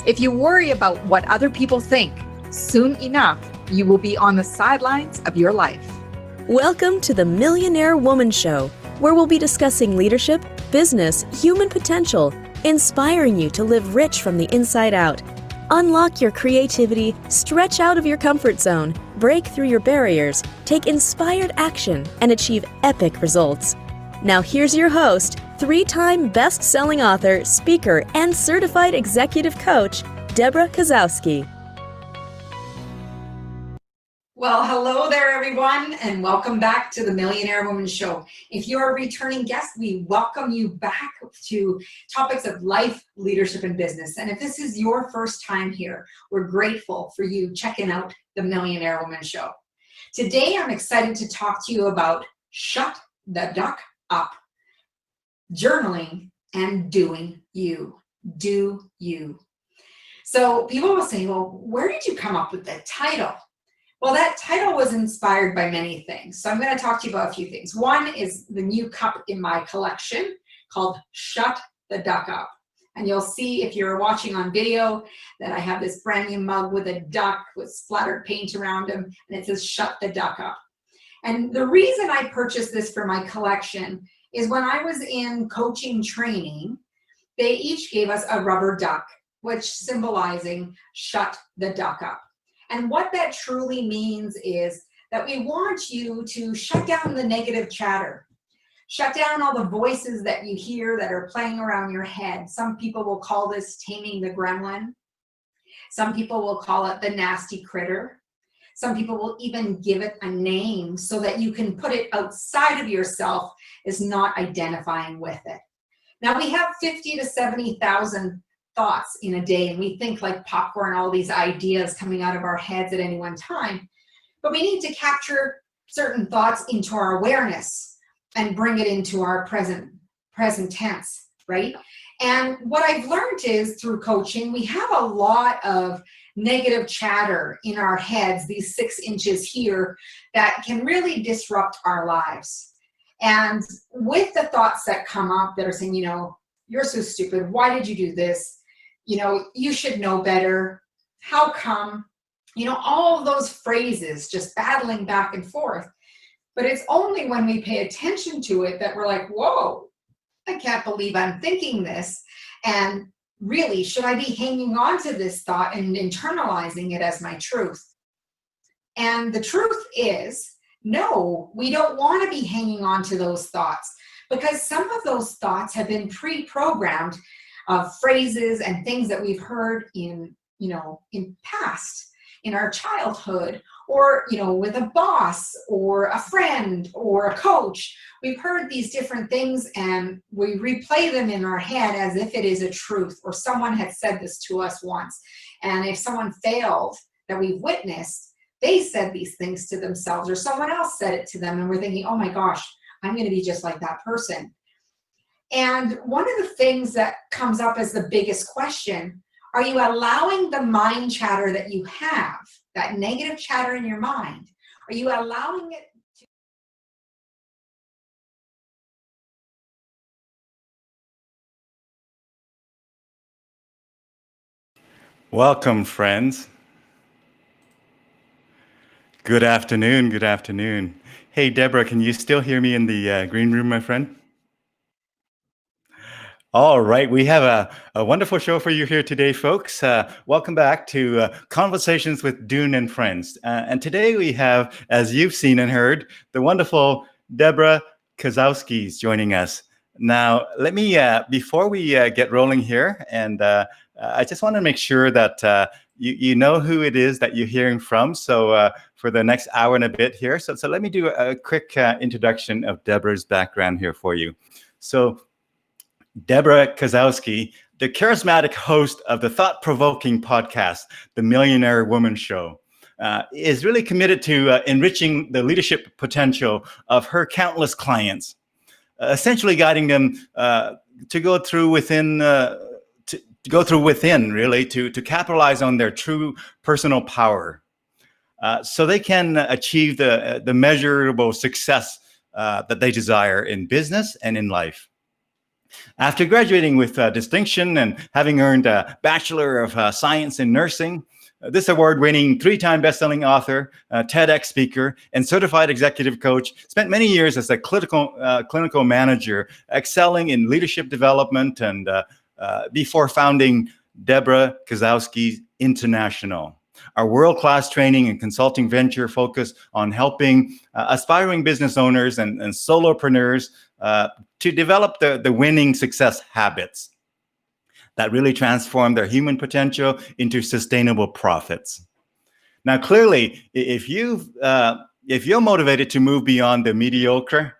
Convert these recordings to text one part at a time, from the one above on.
If you worry about what other people think, soon enough, you will be on the sidelines of your life. Welcome to the Millionaire Woman Show, where we'll be discussing leadership, business, human potential, inspiring you to live rich from the inside out. Unlock your creativity, stretch out of your comfort zone, break through your barriers, take inspired action, and achieve epic results. Now here's your host, 3-time best-selling author, speaker, and certified executive coach, Debra Kasowski. Well, hello there, everyone, and welcome back to the Millionaire Woman Show. If you're a returning guest, we welcome you back to topics of life, leadership, and business. And if this is your first time here, we're grateful for you checking out the Millionaire Woman Show. Today, I'm excited to talk to you about shut the duck up, journaling, and doing you. Do you. So people will say, well, where did you come up with that title? Well, that title was inspired by many things. So I'm going to talk to you about a few things. One is the new cup in my collection called Shut the Duck Up. And you'll see if you're watching on video that I have this brand new mug with a duck with splattered paint around him, and it says Shut the Duck Up. And the reason I purchased this for my collection is when I was in coaching training, they each gave us a rubber duck, which symbolizing shut the duck up. And what that truly means is that we want you to shut down the negative chatter. Shut down all the voices that you hear that are playing around your head. Some people will call this taming the gremlin. Some people will call it the nasty critter. Some people will even give it a name so that you can put it outside of yourself as not identifying with it. Now we have 50 to 70,000 thoughts in a day, and we think like popcorn, all these ideas coming out of our heads at any one time. But we need to capture certain thoughts into our awareness and bring it into our present tense, right? And what I've learned is through coaching, we have a lot of negative chatter in our heads, these 6 inches here, that can really disrupt our lives. And with the thoughts that come up that are saying, you know, you're so stupid, why did you do this? You know, you should know better. How come? You know, all of those phrases just battling back and forth. But it's only when we pay attention to it that we're like, whoa, I can't believe I'm thinking this. And really, should I be hanging on to this thought and internalizing it as my truth? And the truth is, no, we don't want to be hanging on to those thoughts, because some of those thoughts have been pre-programmed phrases and things that we've heard in past, in our childhood, or, you know, with a boss or a friend or a coach. We've heard these different things and we replay them in our head as if it is a truth, or someone had said this to us once. And if someone failed that we've witnessed, they said these things to themselves, or someone else said it to them, and we're thinking, oh my gosh, I'm going to be just like that person. And one of the things that comes up as the biggest question, are you allowing the mind chatter that you have, that negative chatter in your mind, are you allowing it to... Welcome, friends. Good afternoon, good afternoon. Hey, Debra, can you still hear me in the green room, my friend? All right, we have a wonderful show for you here today, folks. Welcome back to Conversations with Dune and Friends. And today we have, as you've seen and heard, the wonderful Debra Kasowski is joining us. Now, let me, before we get rolling here, and I just want to make sure that you know who it is that you're hearing from. So for the next hour and a bit here, so let me do a quick introduction of Debra's background here for you. So Debra Kasowski, the charismatic host of the thought-provoking podcast, The Millionaire Woman Show, is really committed to enriching the leadership potential of her countless clients, essentially guiding them to go through within, really, to capitalize on their true personal power, so they can achieve the measurable success that they desire in business and in life. After graduating with distinction and having earned a Bachelor of Science in Nursing, this award-winning 3-time best-selling author, TEDx speaker, and certified executive coach spent many years as a clinical manager, excelling in leadership development, and before founding Debra Kasowski International. Our world-class training and consulting venture focus on helping aspiring business owners and solopreneurs to develop the winning success habits that really transform their human potential into sustainable profits. Now, clearly, if you're motivated to move beyond the mediocre,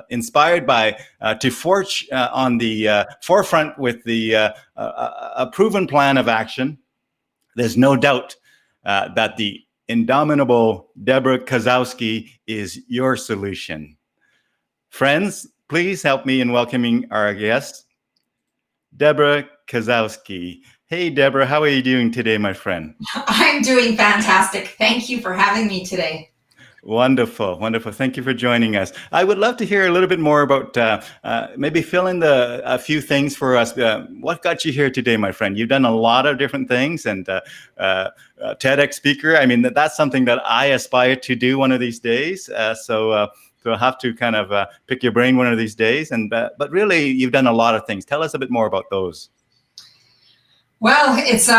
inspired by to forge on the forefront with a proven plan of action, there's no doubt that the indomitable Debra Kasowski is your solution. Friends, please help me in welcoming our guest, Debra Kasowski. Hey, Debra, how are you doing today, my friend? I'm doing fantastic. Thank you for having me today. Wonderful, wonderful. Thank you for joining us. I would love to hear a little bit more about maybe fill in a few things for us. What got you here today, my friend? You've done a lot of different things, and TEDx speaker. I mean, that's something that I aspire to do one of these days. So I'll have to kind of pick your brain one of these days. But really, you've done a lot of things. Tell us a bit more about those. Well, it's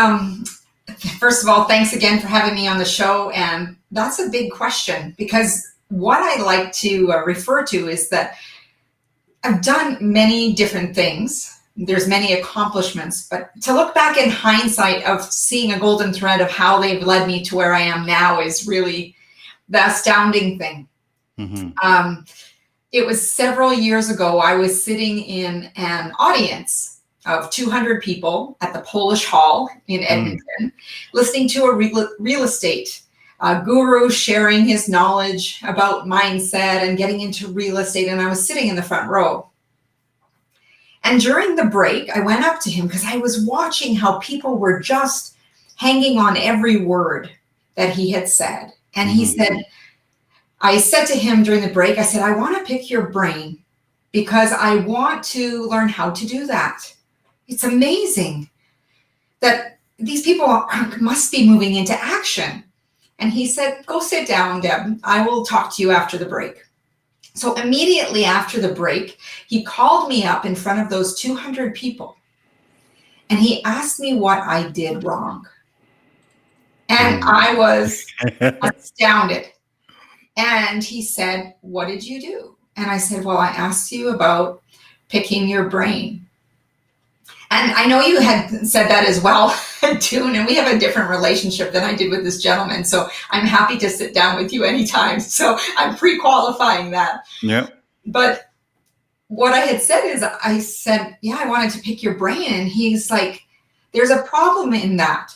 first of all, thanks again for having me on the show. And that's a big question, because what I like to refer to is that I've done many different things. There's many accomplishments, but to look back in hindsight of seeing a golden thread of how they've led me to where I am now is really the astounding thing. Mm-hmm. It was several years ago, I was sitting in an audience of 200 people at the Polish Hall in Edmonton, listening to a real estate guru sharing his knowledge about mindset and getting into real estate. And I was sitting in the front row. And during the break, I went up to him because I was watching how people were just hanging on every word that he had said. And he said, I said to him during the break, I said, I want to pick your brain because I want to learn how to do that. It's amazing that these people must be moving into action. And he said, go sit down, Deb. I will talk to you after the break. So immediately after the break, he called me up in front of those 200 people. And he asked me what I did wrong. And I was astounded. And he said, what did you do? And I said, well, I asked you about picking your brain. And I know you had said that as well, Dune, and we have a different relationship than I did with this gentleman. So I'm happy to sit down with you anytime. So I'm pre-qualifying that. Yeah. But what I had said is, I said, yeah, I wanted to pick your brain. And he's like, there's a problem in that.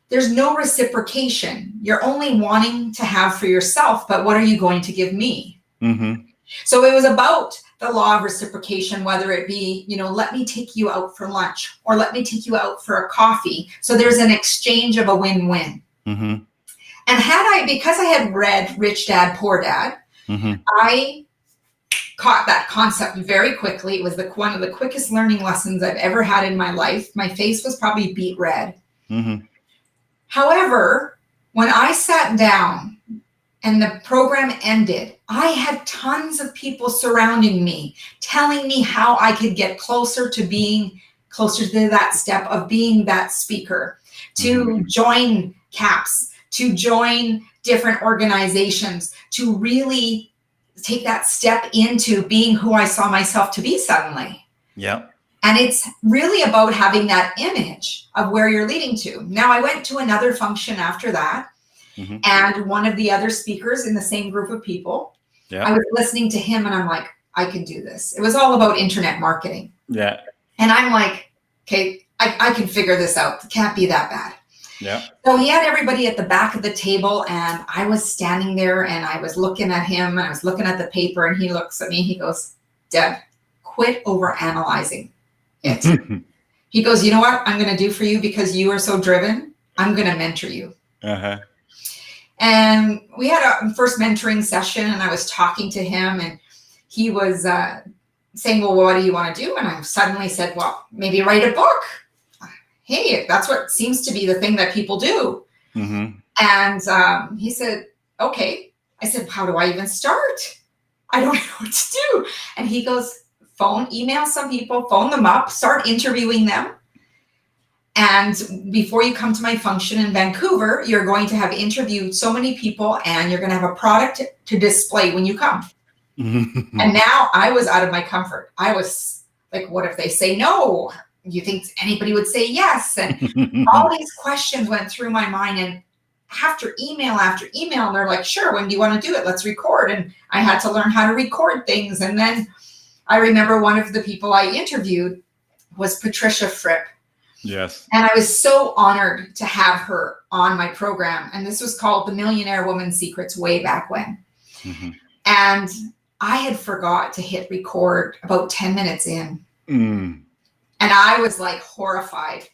There's no reciprocation. You're only wanting to have for yourself, but what are you going to give me? Mm-hmm. So it was about the law of reciprocation, whether it be, let me take you out for lunch or let me take you out for a coffee. So there's an exchange of a win-win. Mm-hmm. And because I had read Rich Dad, Poor Dad, I caught that concept very quickly. It was one of the quickest learning lessons I've ever had in my life. My face was probably beet red. Mm-hmm. However, when I sat down and the program ended, I had tons of people surrounding me, telling me how I could get closer to being closer to that step of being that speaker, to join CAPS, to join different organizations, to really take that step into being who I saw myself to be suddenly. Yeah. And it's really about having that image of where you're leading to. Now, I went to another function after that. And one of the other speakers in the same group of people, I was listening to him and I'm like, I can do this. It was all about internet marketing. Yeah. And I'm like, okay, I can figure this out. It can't be that bad. Yeah. So he had everybody at the back of the table and I was standing there and I was looking at him and I was looking at the paper and he looks at me, he goes, Deb, quit overanalyzing it. He goes, you know what I'm going to do for you because you are so driven? I'm going to mentor you. Uh-huh. And we had a first mentoring session and I was talking to him and he was saying, well, what do you want to do? And I suddenly said, well, maybe write a book. Hey, that's what seems to be the thing that people do. And he said, okay. I said, how do I even start? I don't know what to do. And he goes, email some people, phone them up, start interviewing them. And before you come to my function in Vancouver, you're going to have interviewed so many people and you're going to have a product to display when you come. And now I was out of my comfort. I was like, what if they say no? You think anybody would say yes? And all these questions went through my mind, and after email, and they're like, sure, when do you want to do it? Let's record. And I had to learn how to record things. And then I remember one of the people I interviewed was Patricia Fripp. Yes. And I was so honored to have her on my program. And this was called The Millionaire Woman Secrets way back when. And I had forgot to hit record about 10 minutes in. And I was like horrified,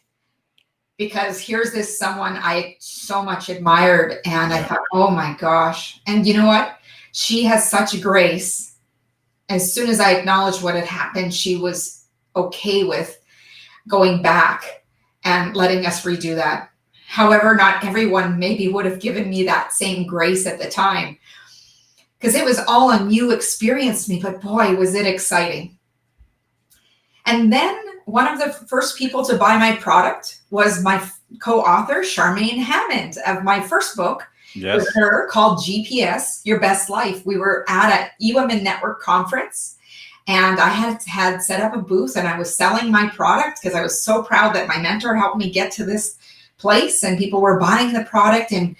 because here's this someone I so much admired. And I thought, oh my gosh. And you know what? She has such grace. As soon as I acknowledged what had happened, she was okay with going back and letting us redo that. However, not everyone maybe would have given me that same grace at the time, because it was all a new experience to me, but boy, was it exciting. And then one of the first people to buy my product was my co-author, Charmaine Hammond, of my first book. Yes. With her, called GPS, Your Best Life. We were at a eWomen Network conference, and I had set up a booth, and I was selling my product because I was so proud that my mentor helped me get to this place, and people were buying the product, and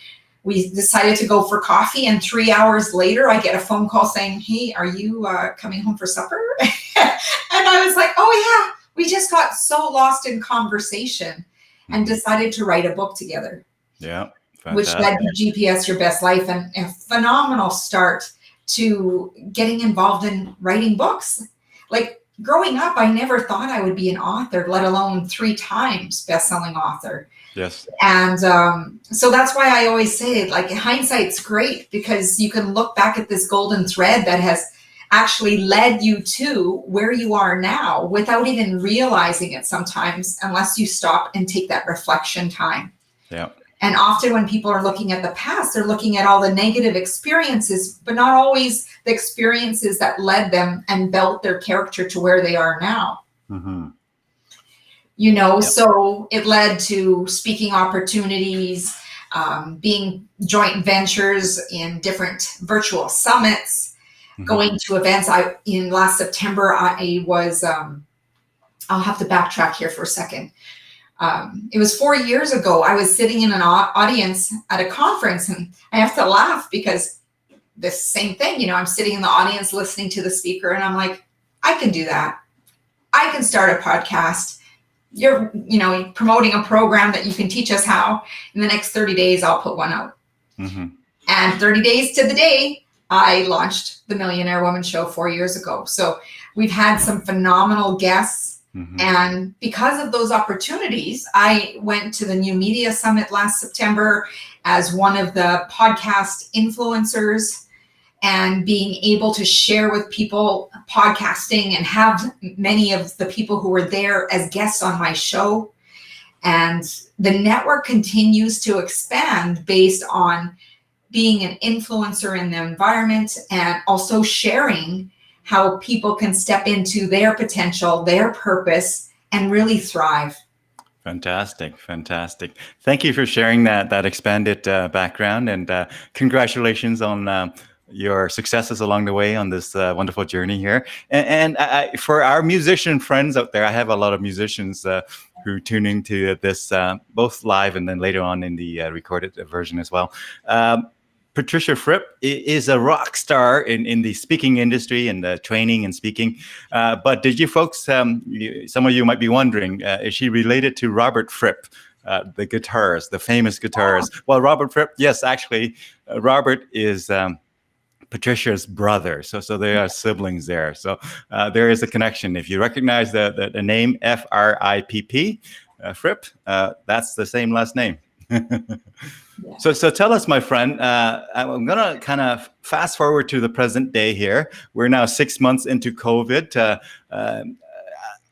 we decided to go for coffee. And 3 hours later, I get a phone call saying, hey, are you coming home for supper? And I was like, oh yeah, we just got so lost in conversation and decided to write a book together. Yeah. Which led to GPS, Your Best Life, and a phenomenal start to getting involved in writing books. Like growing up, I never thought I would be an author, let alone 3 times best-selling author. Yes. And so that's why I always say, like, hindsight's great, because you can look back at this golden thread that has actually led you to where you are now without even realizing it sometimes, unless you stop and take that reflection time. Yeah. And often when people are looking at the past, they're looking at all the negative experiences, but not always the experiences that led them and built their character to where they are now. You know, so it led to speaking opportunities, being joint ventures in different virtual summits, going to events. In last September, I was, I'll have to backtrack here for a second. It was 4 years ago. I was sitting in an audience at a conference, and I have to laugh because this same thing, you know, I'm sitting in the audience listening to the speaker, and I'm like, I can do that. I can start a podcast. You're, you know, promoting a program that you can teach us how. In the next 30 days, I'll put one out. And 30 days to the day, I launched the Millionaire Woman Show 4 years ago. So we've had some phenomenal guests. And because of those opportunities, I went to the New Media Summit last September as one of the podcast influencers, and being able to share with people podcasting and have many of the people who were there as guests on my show. And the network continues to expand based on being an influencer in the environment, and also sharing how people can step into their potential, their purpose, and really thrive. Fantastic, fantastic. Thank you for sharing that expanded background, and congratulations on your successes along the way on this wonderful journey here. And for our musician friends out there, I have a lot of musicians who tune into this both live and then later on in the recorded version as well. Patricia Fripp is a rock star in the speaking industry and the training and speaking. But did you folks, some of you might be wondering, is she related to Robert Fripp, the guitarist, the famous guitarist? Well, Robert Fripp, yes, actually, Robert is Patricia's brother. So they are siblings there. So there is a connection. If you recognize the name Fripp, Fripp, that's the same last name. Yeah. So tell us, my friend, I'm going to kind of fast forward to the present day here. We're now 6 months into COVID.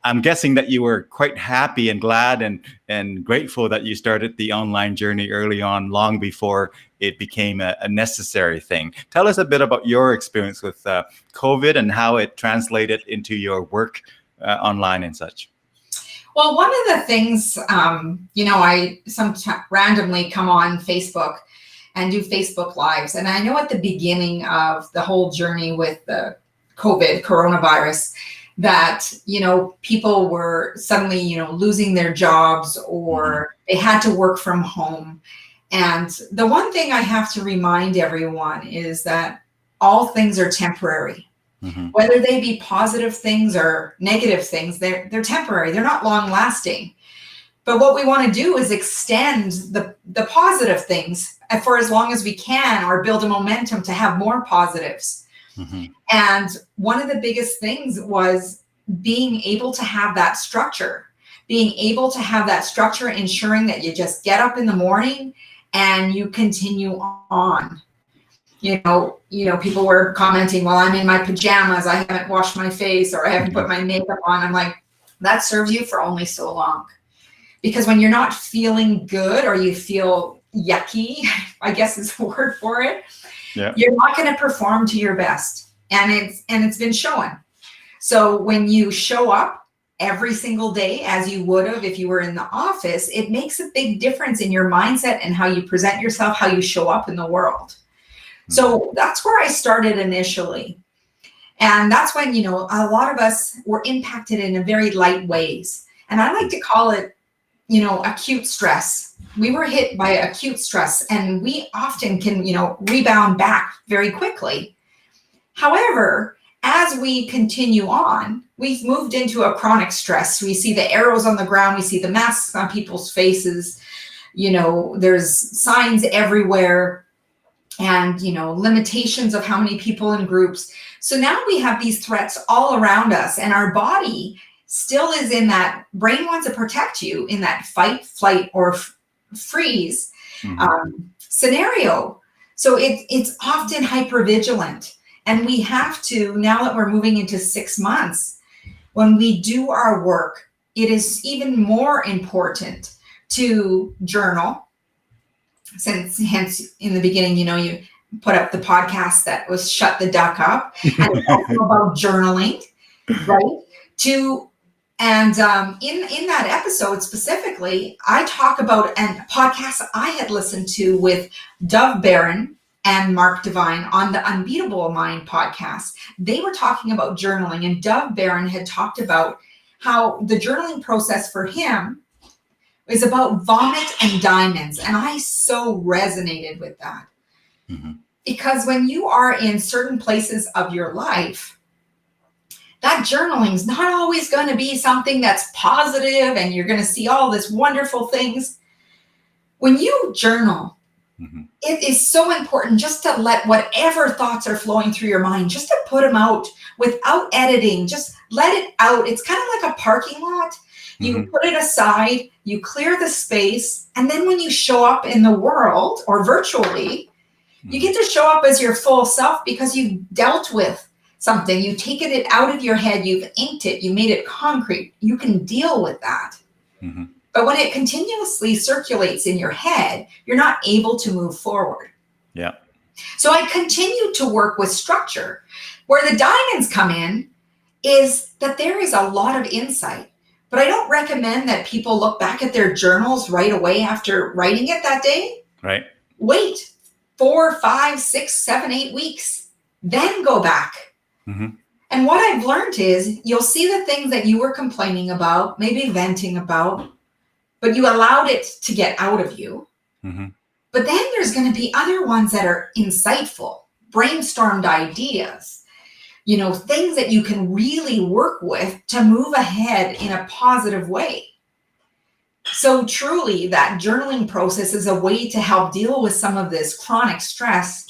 I'm guessing that you were quite happy and glad and grateful that you started the online journey early on, long before it became a necessary thing. Tell us a bit about your experience with COVID and how it translated into your work online and such. Well, one of the things, I sometimes randomly come on Facebook and do Facebook Lives. And I know at the beginning of the whole journey with the coronavirus, that, people were suddenly, losing their jobs, or they had to work from home. And the one thing I have to remind everyone is that all things are temporary. Whether they be positive things or negative things, they're temporary. They're not long lasting. But what we want to do is extend the positive things for as long as we can, or build a momentum to have more positives. And one of the biggest things was being able to have that structure, ensuring that you just get up in the morning and you continue on. People were commenting, well, I'm in my pajamas, I haven't washed my face, or I haven't put my makeup on. I'm like, that serves you for only so long. Because when you're not feeling good, or you feel yucky, I guess is the word for it, you're not going to perform to your best. And it's been shown. So when you show up every single day as you would have if you were in the office, it makes a big difference in your mindset and how you present yourself, how you show up in the world. So that's where I started initially. And that's when, a lot of us were impacted in a very light ways. And I like to call it, acute stress. We were hit by acute stress, and we often can, rebound back very quickly. However, as we continue on, we've moved into a chronic stress. We see the arrows on the ground. We see the masks on people's faces. There's signs everywhere. And, limitations of how many people in groups. So now we have these threats all around us, and our body still is in that, brain wants to protect you in that fight, flight, or freeze scenario. So it's often hypervigilant. And we have to, now that we're moving into 6 months, when we do our work, it is even more important to journal. Hence, in the beginning, you put up the podcast that was Shut the Duck Up, and it's also about journaling, right? In that episode specifically, I talk about a podcast I had listened to with Dove Barron and Mark Devine on the Unbeatable Mind podcast. They were talking about journaling, and Dove Barron had talked about how the journaling process for him is about vomit and diamonds. And I so resonated with that. Because when you are in certain places of your life, that journaling is not always going to be something that's positive and you're going to see all this wonderful things. When you journal, it is so important just to let whatever thoughts are flowing through your mind, just to put them out without editing. Just let it out. It's kind of like a parking lot. You put it aside, you clear the space, and then when you show up in the world or virtually, you get to show up as your full self because you've dealt with something. You've taken it out of your head, you've inked it, you made it concrete. You can deal with that. But when it continuously circulates in your head, you're not able to move forward. So I continue to work with structure. Where the diamonds come in is that there is a lot of insight. But I don't recommend that people look back at their journals right away after writing it that day. Wait 4, 5, 6, 7, 8 weeks, then go back. And what I've learned is you'll see the things that you were complaining about, maybe venting about, but you allowed it to get out of you. But then there's going to be other ones that are insightful, brainstormed ideas. Things that you can really work with to move ahead in a positive way. So truly, that journaling process is a way to help deal with some of this chronic stress.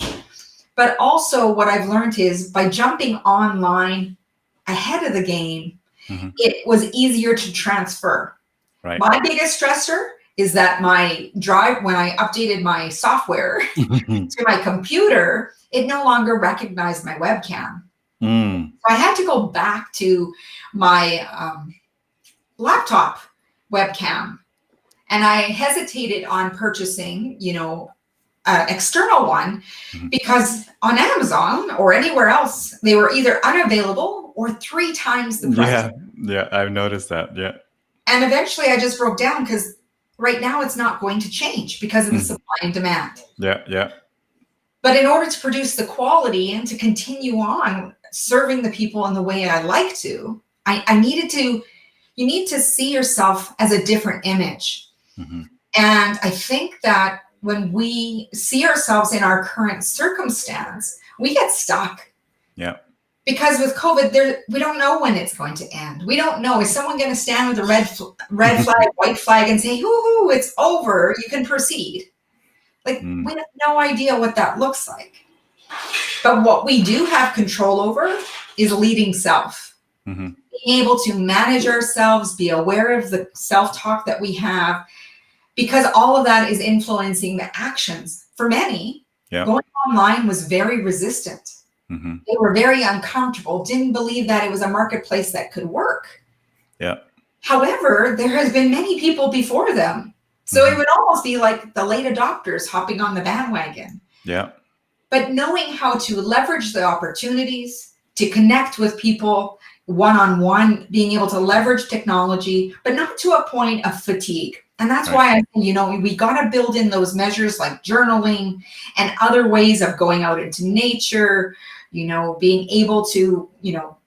But also what I've learned is by jumping online ahead of the game, it was easier to transfer. My biggest stressor is that my drive, when I updated my software to my computer, it no longer recognized my webcam. Mm. So I had to go back to my laptop webcam, and I hesitated on purchasing, an external one, because on Amazon or anywhere else, they were either unavailable or 3 times the price. Yeah, I've noticed that. Yeah. And eventually I just broke down, because right now it's not going to change because of the supply and demand. Yeah. But in order to produce the quality and to continue on serving the people in the way I like to, you need to see yourself as a different image. And I think that when we see ourselves in our current circumstance, we get stuck. Yeah. Because with COVID, we don't know when it's going to end. We don't know. Is someone going to stand with a red flag, white flag, and say, hoo, it's over, you can proceed? Like, we have no idea what that looks like. But what we do have control over is leading self. Being able to manage ourselves, be aware of the self-talk that we have, because all of that is influencing the actions. For many, going online was very resistant. They were very uncomfortable, didn't believe that it was a marketplace that could work. Yeah. However, there has been many people before them. So it would almost be like the late adopters hopping on the bandwagon. Yeah. But knowing how to leverage the opportunities, to connect with people one-on-one, being able to leverage technology, but not to a point of fatigue. And that's why I think, we got to build in those measures like journaling and other ways of going out into nature, being able to,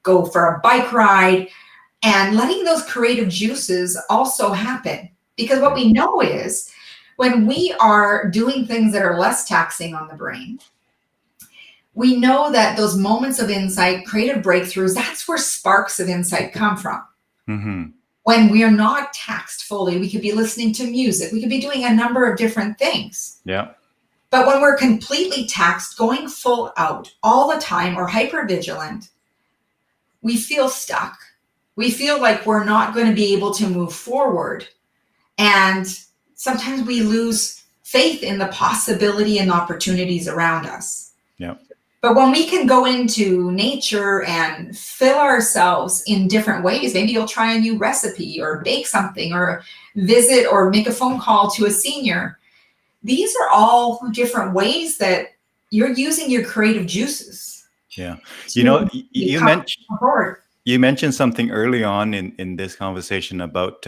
go for a bike ride, and letting those creative juices also happen. Because what we know is when we are doing things that are less taxing on the brain, we know that those moments of insight, creative breakthroughs, that's where sparks of insight come from. When we're not taxed fully, we could be listening to music. We could be doing a number of different things. Yeah. But when we're completely taxed, going full out all the time or hypervigilant, we feel stuck. We feel like we're not going to be able to move forward. And sometimes we lose faith in the possibility and opportunities around us. Yeah. But when we can go into nature and fill ourselves in different ways, maybe you'll try a new recipe or bake something or visit or make a phone call to a senior. These are all different ways that you're using your creative juices. Yeah. You mentioned something early on in this conversation about,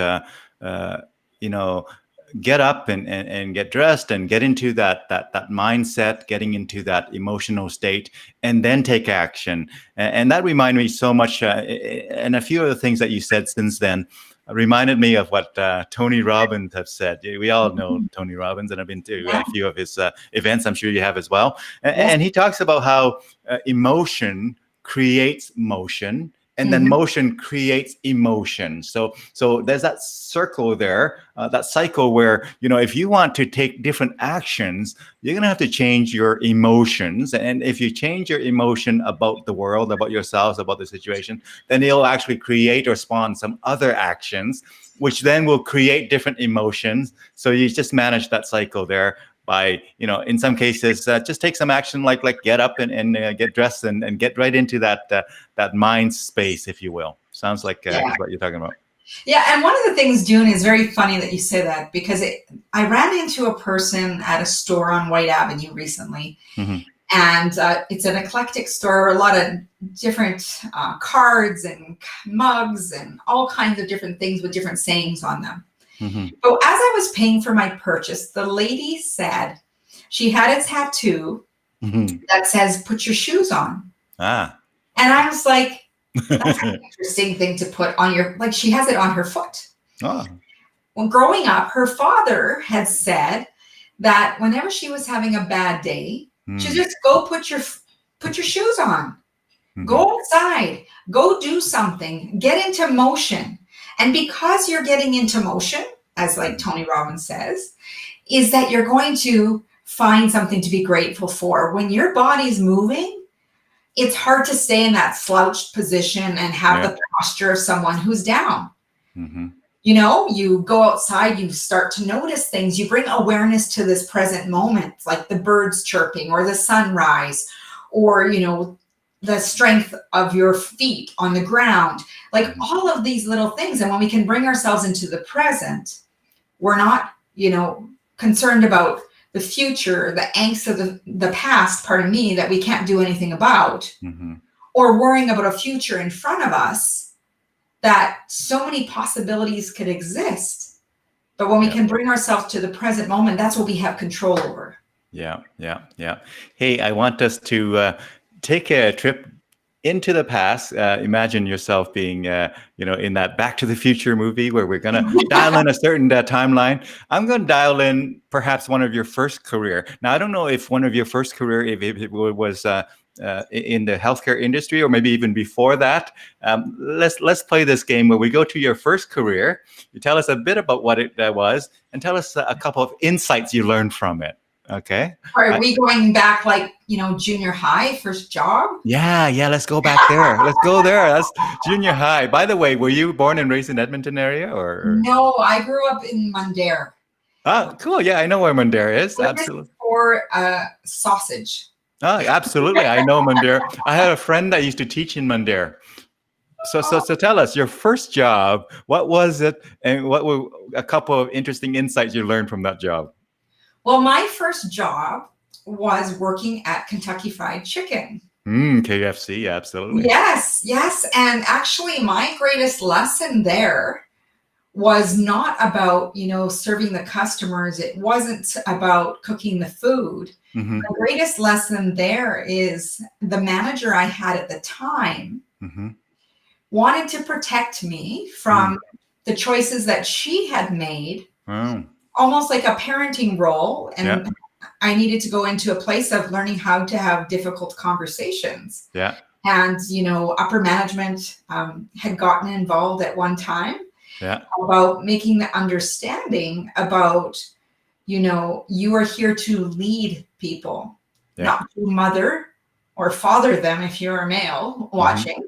get up and get dressed and get into that mindset, getting into that emotional state, and then take action. And that reminded me so much, and a few of the things that you said since then reminded me of what Tony Robbins have said. We all know Tony Robbins, and I've been to a few of his events. I'm sure you have as well. And he talks about how emotion creates motion, and then motion creates emotion. So there's that circle there, that cycle where, if you want to take different actions, you're going to have to change your emotions. And if you change your emotion about the world, about yourselves, about the situation, then it'll actually create or spawn some other actions, which then will create different emotions. So you just manage that cycle there by, in some cases, just take some action, like get up and get dressed and get right into that mind space, if you will. Sounds like what you're talking about. Yeah, and one of the things, Dune, is very funny that you say that, because I ran into a person at a store on White Avenue recently, and it's an eclectic store, a lot of different cards and mugs and all kinds of different things with different sayings on them. So as I was paying for my purchase, the lady said she had a tattoo that says, "Put your shoes on." And I was like, that's an interesting thing to put on like she has it on her foot. Well, growing up, her father had said that whenever she was having a bad day, she'd just go put your shoes on, go outside, go do something, get into motion. And because you're getting into motion, as like Tony Robbins says, is that you're going to find something to be grateful for. When your body's moving, it's hard to stay in that slouched position and have the posture of someone who's down. You know, you go outside, you start to notice things, you bring awareness to this present moment, like the birds chirping or the sunrise, or, you know, the strength of your feet on the ground, like all of these little things. And when we can bring ourselves into the present, we're not, you know, concerned about the future, the angst of the past, pardon me, that we can't do anything about, or worrying about a future in front of us that so many possibilities could exist. But when we can bring ourselves to the present moment, that's what we have control over. Yeah. Hey, I want us to take a trip into the past. Imagine yourself being, in that Back to the Future movie where we're going to dial in a certain timeline. I'm going to dial in perhaps one of your first career. Now, I don't know if one of your first career, if it was in the healthcare industry or maybe even before that. Let's play this game where we go to your first career. You tell us a bit about what it was and tell us a couple of insights you learned from it. Okay. Are we going back like, junior high, first job? Yeah. Let's go back there. Let's go there. That's junior high. By the way, were you born and raised in Edmonton area or? No, I grew up in Mundare. Oh, cool. Yeah, I know where Mundare is. Absolutely. For sausage. Oh, absolutely. I know Mundare. I had a friend that used to teach in Mundare. So tell us your first job. What was it, and what were a couple of interesting insights you learned from that job? Well, my first job was working at Kentucky Fried Chicken. KFC, absolutely. Yes. And actually, my greatest lesson there was not about, serving the customers. It wasn't about cooking the food. The greatest lesson there is the manager I had at the time wanted to protect me from the choices that she had made. Almost like a parenting role. And I needed to go into a place of learning how to have difficult conversations. Yeah. And, upper management had gotten involved at one time about making the understanding about, you are here to lead people, not to mother or father them if you're a male watching.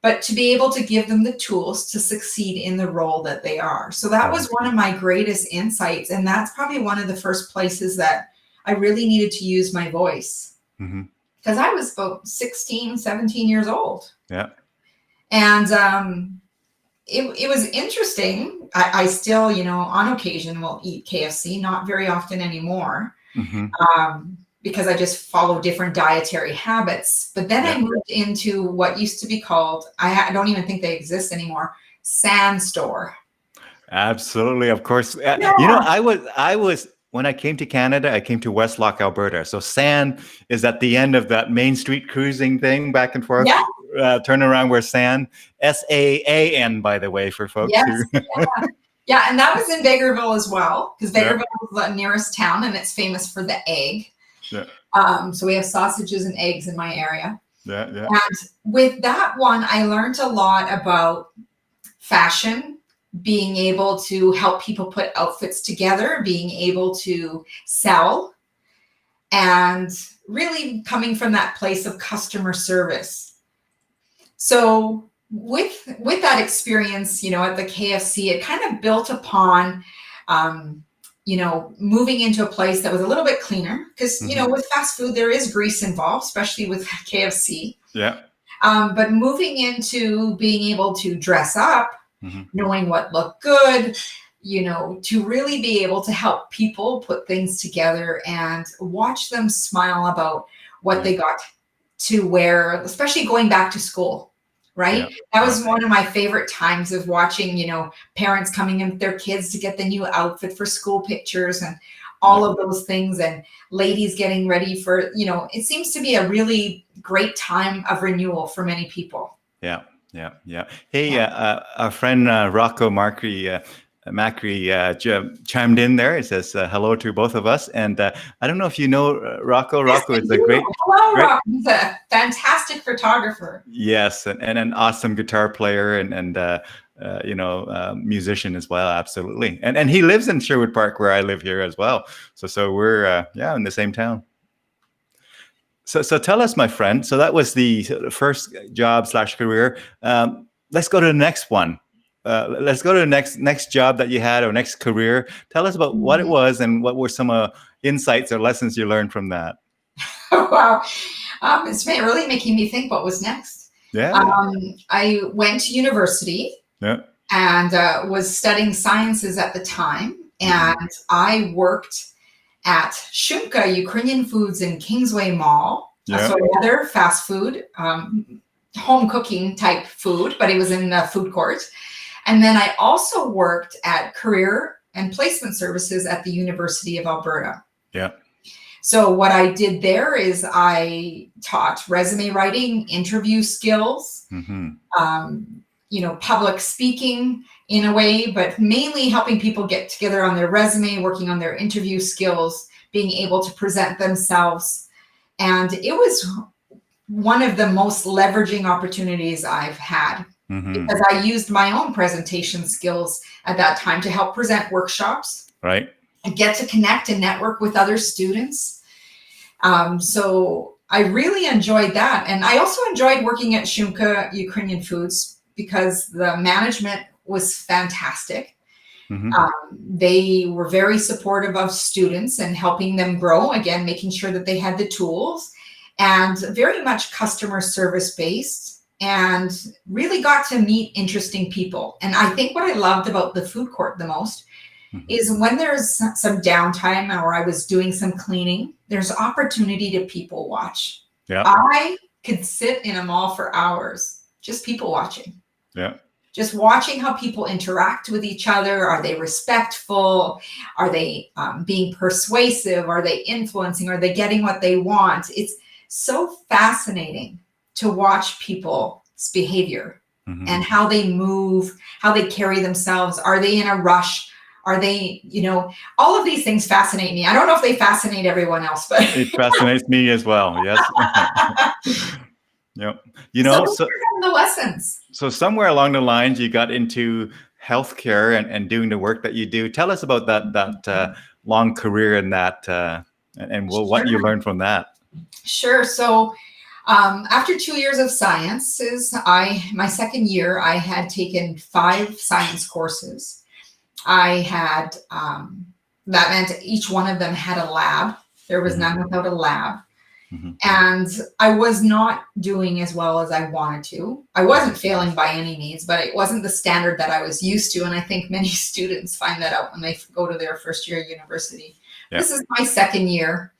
But to be able to give them the tools to succeed in the role that they are. So that was one of my greatest insights. And that's probably one of the first places that I really needed to use my voice. Because I was about 16, 17 years old. Yeah. And it was interesting. I still, on occasion will eat KFC, not very often anymore. Because I just follow different dietary habits. But then I moved into what used to be called, I don't even think they exist anymore, Sand Store. Absolutely, of course. I was when I came to Canada, I came to Westlock, Alberta. So Sand is at the end of that Main Street cruising thing, back and forth. Turn around where Sand, SAAN, by the way, for folks who. Yeah, and that was in Vegreville as well, because Vegreville was the nearest town, and it's famous for the egg. So we have sausages and eggs in my area. And with that one, I learned a lot about fashion, being able to help people put outfits together, being able to sell, and really coming from that place of customer service. So with that experience, at the KFC, it kind of built upon moving into a place that was a little bit cleaner because, with fast food, there is grease involved, especially with KFC. But moving into being able to dress up, knowing what looked good, to really be able to help people put things together and watch them smile about what they got to wear, especially going back to school. Right. That was one of my favorite times of watching, parents coming in with their kids to get the new outfit for school pictures and all of those things, and ladies getting ready for, it seems to be a really great time of renewal for many people. Yeah. Hey, our friend Rocco Macri chimed in there. It says hello to both of us, and I don't know if you know Rocco. Rocco is a great. Hello, Rocco. He's a fantastic photographer. Yes, and an awesome guitar player and musician as well. Absolutely, and he lives in Sherwood Park, where I live here as well. So we're in the same town. So tell us, my friend. So that was the first job / career. Let's go to the next one. let's go to the next job that you had or next career. Tell us about what it was and what were some insights or lessons you learned from that. Wow. It's really making me think what was next. Yeah. I went to university and was studying sciences at the time. And I worked at Shumka Ukrainian Foods in Kingsway Mall. So another fast food, home cooking type food, but it was in the food court. And then I also worked at career and placement services at the University of Alberta. Yeah. So what I did there is I taught resume writing, interview skills, public speaking in a way, but mainly helping people get together on their resume, working on their interview skills, being able to present themselves. And it was one of the most leveraging opportunities I've had because I used my own presentation skills at that time to help present workshops. Right. And get to connect and network with other students. So I really enjoyed that. And I also enjoyed working at Shumka Ukrainian Foods because the management was fantastic. They were very supportive of students and helping them grow, again, making sure that they had the tools, and very much customer service based, and really got to meet interesting people. And I think what I loved about the food court the most is when there's some downtime or I was doing some cleaning, there's opportunity to people watch. Yeah. I could sit in a mall for hours, just people watching. Yeah. Just watching how people interact with each other. Are they respectful? Are they being persuasive? Are they influencing? Are they getting what they want? It's so fascinating to watch people's behavior and how they move, how they carry themselves. Are they in a rush? Are they, all of these things fascinate me. I don't know if they fascinate everyone else, but it fascinates me as well. Yes. Yep. So the lessons. So somewhere along the lines, you got into healthcare and doing the work that you do. Tell us about that long career in that, and what you learned from that. Sure. So after 2 years of sciences, my second year, I had taken 5 science courses. I had, that meant each one of them had a lab. There was none without a lab. And I was not doing as well as I wanted to. I wasn't failing by any means, but it wasn't the standard that I was used to. And I think many students find that out when they go to their first year of university. Yeah. This is my second year.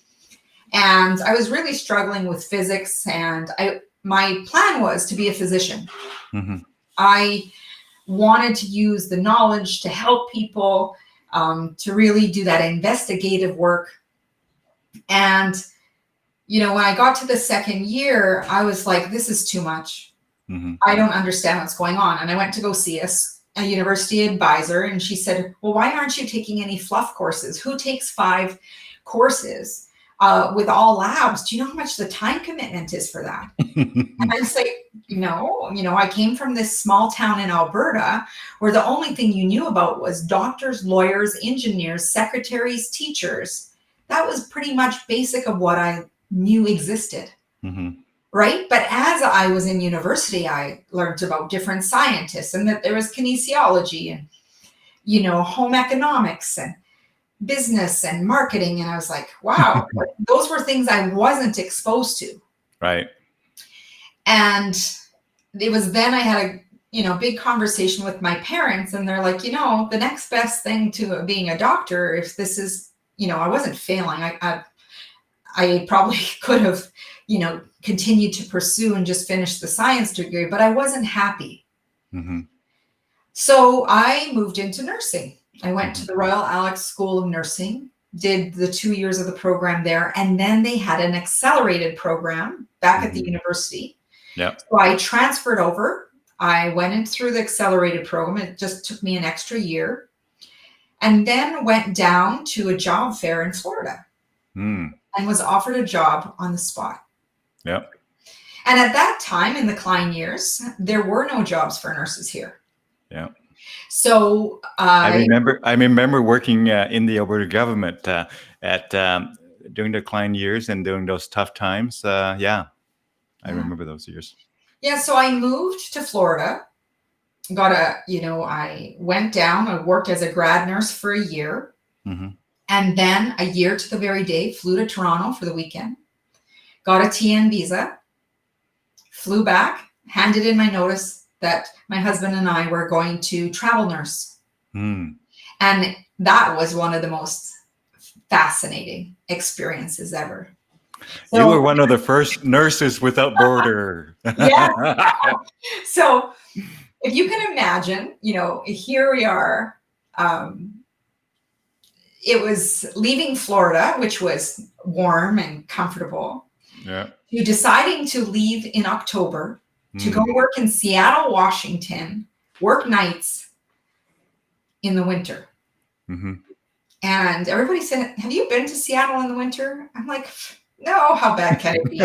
And I was really struggling with physics. And my plan was to be a physician. I wanted to use the knowledge to help people, to really do that investigative work. And, when I got to the second year, I was like, this is too much. I don't understand what's going on. And I went to go see a university advisor, and she said, well, why aren't you taking any fluff courses? Who takes 5 courses with all labs? Do you know how much the time commitment is for that? And I was like, I came from this small town in Alberta where the only thing you knew about was doctors, lawyers, engineers, secretaries, teachers. That was pretty much basic of what I knew existed. Right? But as I was in university, I learned about different scientists and that there was kinesiology and, home economics and business and marketing. And I was like, wow, those were things I wasn't exposed to. Right. And it was then I had a, big conversation with my parents, and they're like, the next best thing to being a doctor, if this is, I wasn't failing. I probably could have, continued to pursue and just finish the science degree, but I wasn't happy. So I moved into nursing. I went to the Royal Alex School of Nursing, did the 2 years of the program there, and then they had an accelerated program back at the university. Yeah. So I transferred over. I went in through the accelerated program. It just took me an extra year, and then went down to a job fair in Florida and was offered a job on the spot. Yeah. And at that time, in the Klein years, there were no jobs for nurses here. Yeah. So I remember working in the Alberta government during the Klein years and during those tough times. I remember those years. Yeah. So I moved to Florida I went down, I worked as a grad nurse for a year. Mhm. And then a year to the very day, flew to Toronto for the weekend, got a TN visa, flew back, handed in my notice that my husband and I were going to travel nurse. Mm. And that was one of the most fascinating experiences ever. You were So, one of the first nurses without border. yeah. So if you can imagine, here we are. It was leaving Florida, which was warm and comfortable, Yeah. to deciding to leave in October to go Mm. work in Seattle, Washington, work nights in the winter. Mm-hmm. And everybody said, have you been to Seattle in the winter? I'm like, no, how bad can it be?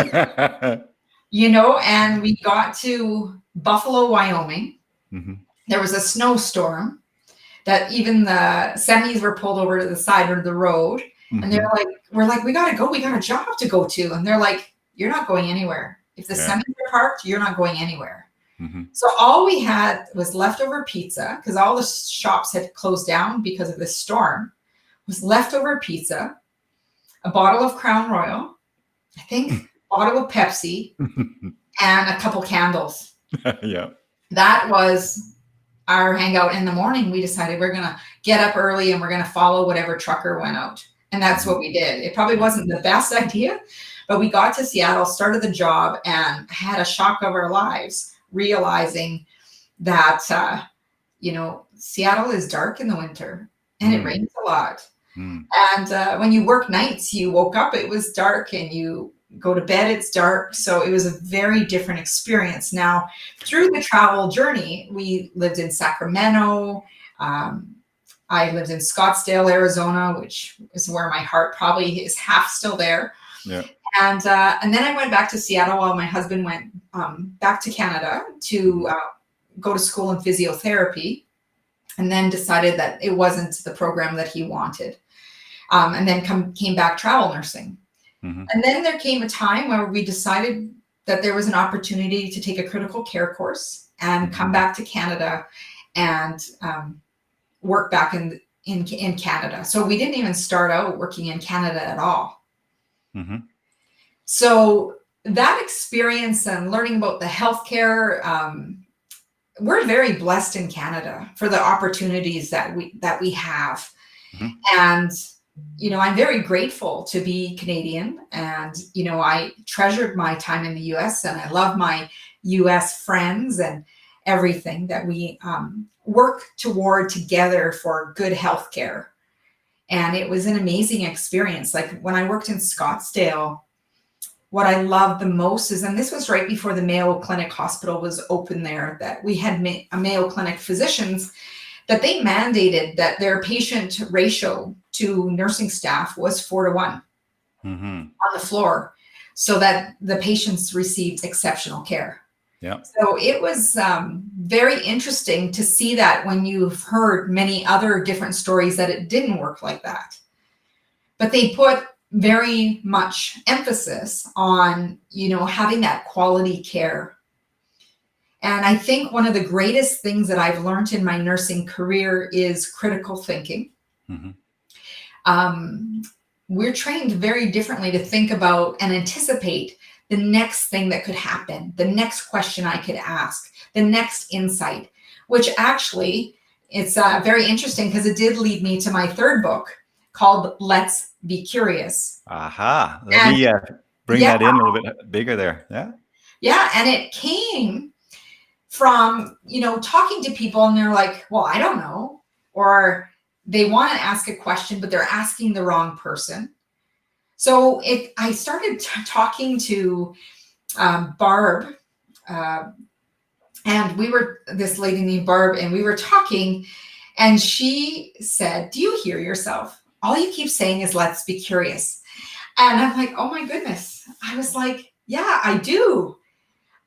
And we got to Buffalo, Wyoming. Mm-hmm. There was a snowstorm that even the semis were pulled over to the side of the road. And they're like, we're like, we got to go. We got a job to go to. And they're like, you're not going anywhere. If the semis are parked, you're not going anywhere. Mm-hmm. So all we had was leftover pizza because all the shops had closed down because of this storm. Was leftover pizza, a bottle of Crown Royal, I think a bottle of Pepsi, and a couple candles. Yeah. That was our hangout in the morning. We decided we're going to get up early and we're going to follow whatever trucker went out. And that's what we did. It probably wasn't the best idea, but we got to Seattle, started the job, and had a shock of our lives, realizing that, Seattle is dark in the winter and it rains a lot. And when you work nights, you woke up, it was dark, and you go to bed, it's dark. So it was a very different experience. Now, through the travel journey, we lived in Sacramento. I lived in Scottsdale, Arizona, which is where my heart probably is half still there. Yeah. And then I went back to Seattle while my husband went back to Canada to go to school in physiotherapy, and then decided that it wasn't the program that he wanted. And then came back travel nursing. Mm-hmm. And then there came a time where we decided that there was an opportunity to take a critical care course and come back to Canada and work back in Canada. So we didn't even start out working in Canada at all. Mm-hmm. So that experience and learning about the healthcare, we're very blessed in Canada for the opportunities that we have. Mm-hmm. And I'm very grateful to be Canadian, and I treasured my time in the US, and I love my US friends and everything that we work toward together for good healthcare. And it was an amazing experience. Like when I worked in Scottsdale, what I loved the most is, and this was right before the Mayo Clinic Hospital was open there, that we had a Mayo Clinic physicians that they mandated that their patient ratio to nursing staff was 4-1 on the floor, so that the patients received exceptional care. Yeah. So it was very interesting to see that when you've heard many other different stories that it didn't work like that. But they put very much emphasis on, having that quality care. And I think one of the greatest things that I've learned in my nursing career is critical thinking. Mm-hmm. We're trained very differently to think about and anticipate the next thing that could happen, the next question I could ask, the next insight, which actually it's very interesting because it did lead me to my third book called Let's Be Curious. Aha. Let me bring that in a little bit bigger there. Yeah. Yeah. And it came from, talking to people and they're like, well, I don't know. Or they want to ask a question, but they're asking the wrong person. So I started talking to Barb, and this lady named Barb, and we were talking, and she said, do you hear yourself? All you keep saying is, let's be curious. And I'm like, oh my goodness. I was like, yeah, I do.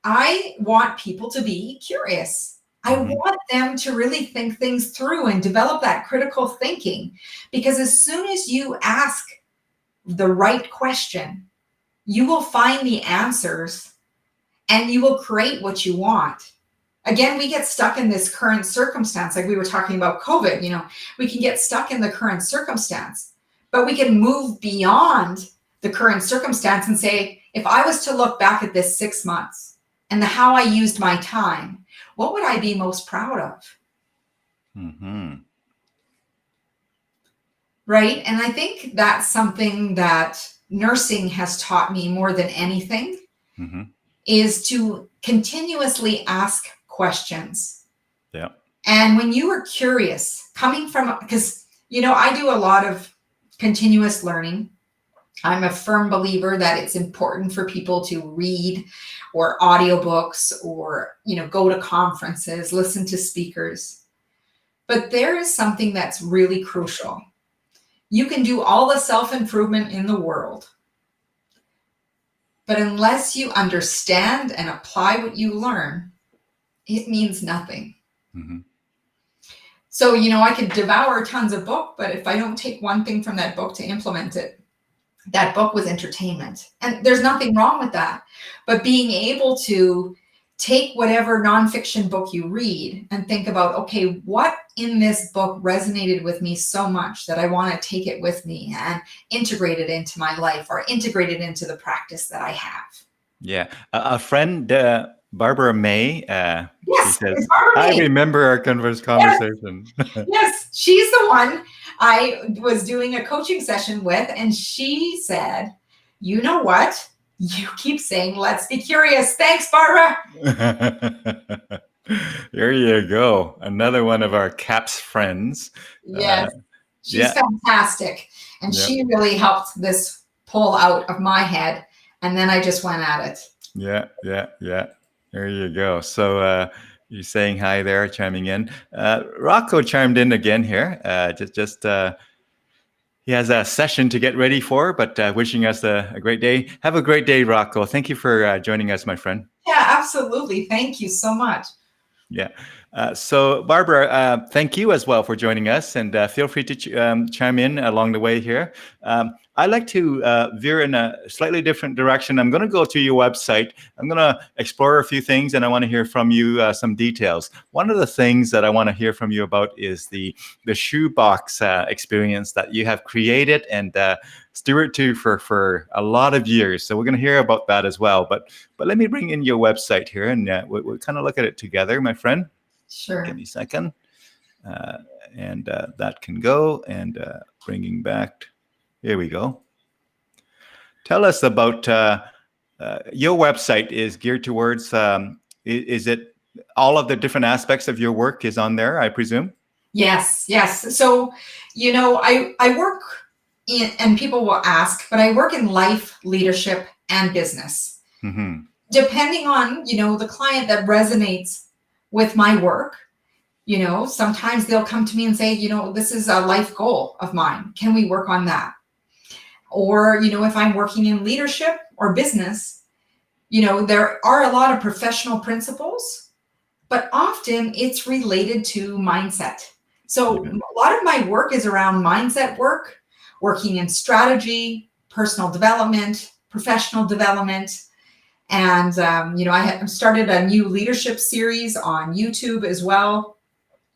I want people to be curious. I want them to really think things through and develop that critical thinking, because as soon as you ask the right question, you will find the answers and you will create what you want. again, we get stuck in this current circumstance. Like we were talking about COVID, we can get stuck in the current circumstance, but we can move beyond the current circumstance and say, if I was to look back at this 6 months and how I used my time, what would I be most proud of? Mm-hmm. Right? And I think that's something that nursing has taught me more than anything, Mm-hmm. is to continuously ask questions. Yeah. And when you are curious, coming from, because, I do a lot of continuous learning. I'm a firm believer that it's important for people to read or audiobooks or, go to conferences, listen to speakers. But there is something that's really crucial. You can do all the self-improvement in the world, but unless you understand and apply what you learn, it means nothing. Mm-hmm. So, I could devour tons of book, but if I don't take one thing from that book to implement it, that book was entertainment. And there's nothing wrong with that. But being able to take whatever nonfiction book you read and think about, okay, what in this book resonated with me so much that I want to take it with me and integrate it into my life or integrate it into the practice that I have. Yeah. A friend, Barbara May, Yes, she says, it's Barbara I May. remember our conversation. Yes, she's the one I was doing a coaching session with, and she said, you know what? You keep saying, let's be curious. Thanks, Barbara. There you go. Another one of our CAPS friends. Yes, she's yeah. fantastic. And Yep. she really helped this pull out of my head. And then I just went at it. Yeah. There you go. So you're saying hi there, chiming in. Rocco chimed in again here. He has a session to get ready for, but wishing us a great day. Have a great day, Rocco. Thank you for joining us, my friend. Yeah, absolutely. Thank you so much. Yeah. So, Barbara, thank you as well for joining us, and feel free to chime in along the way here. I'd like to veer in a slightly different direction. I'm going to go to your website. I'm going to explore a few things, and I want to hear from you some details. One of the things that I want to hear from you about is the Shoebox experience that you have created and steward to for a lot of years. So we're going to hear about that as well. But let me bring in your website here, and we'll kind of look at it together, my friend. Sure. Give me a second. And that can go. And bringing back. Here we go. Tell us about your website is geared towards, is it all of the different aspects of your work is on there, I presume? Yes. So, I work in, and people will ask, but I work in life, leadership, and business. Mm-hmm. Depending on, the client that resonates with my work, sometimes they'll come to me and say, this is a life goal of mine. Can we work on that? Or, if I'm working in leadership or business, there are a lot of professional principles, but often it's related to mindset. So a lot of my work is around mindset work, working in strategy, personal development, professional development. And, I started a new leadership series on YouTube as well.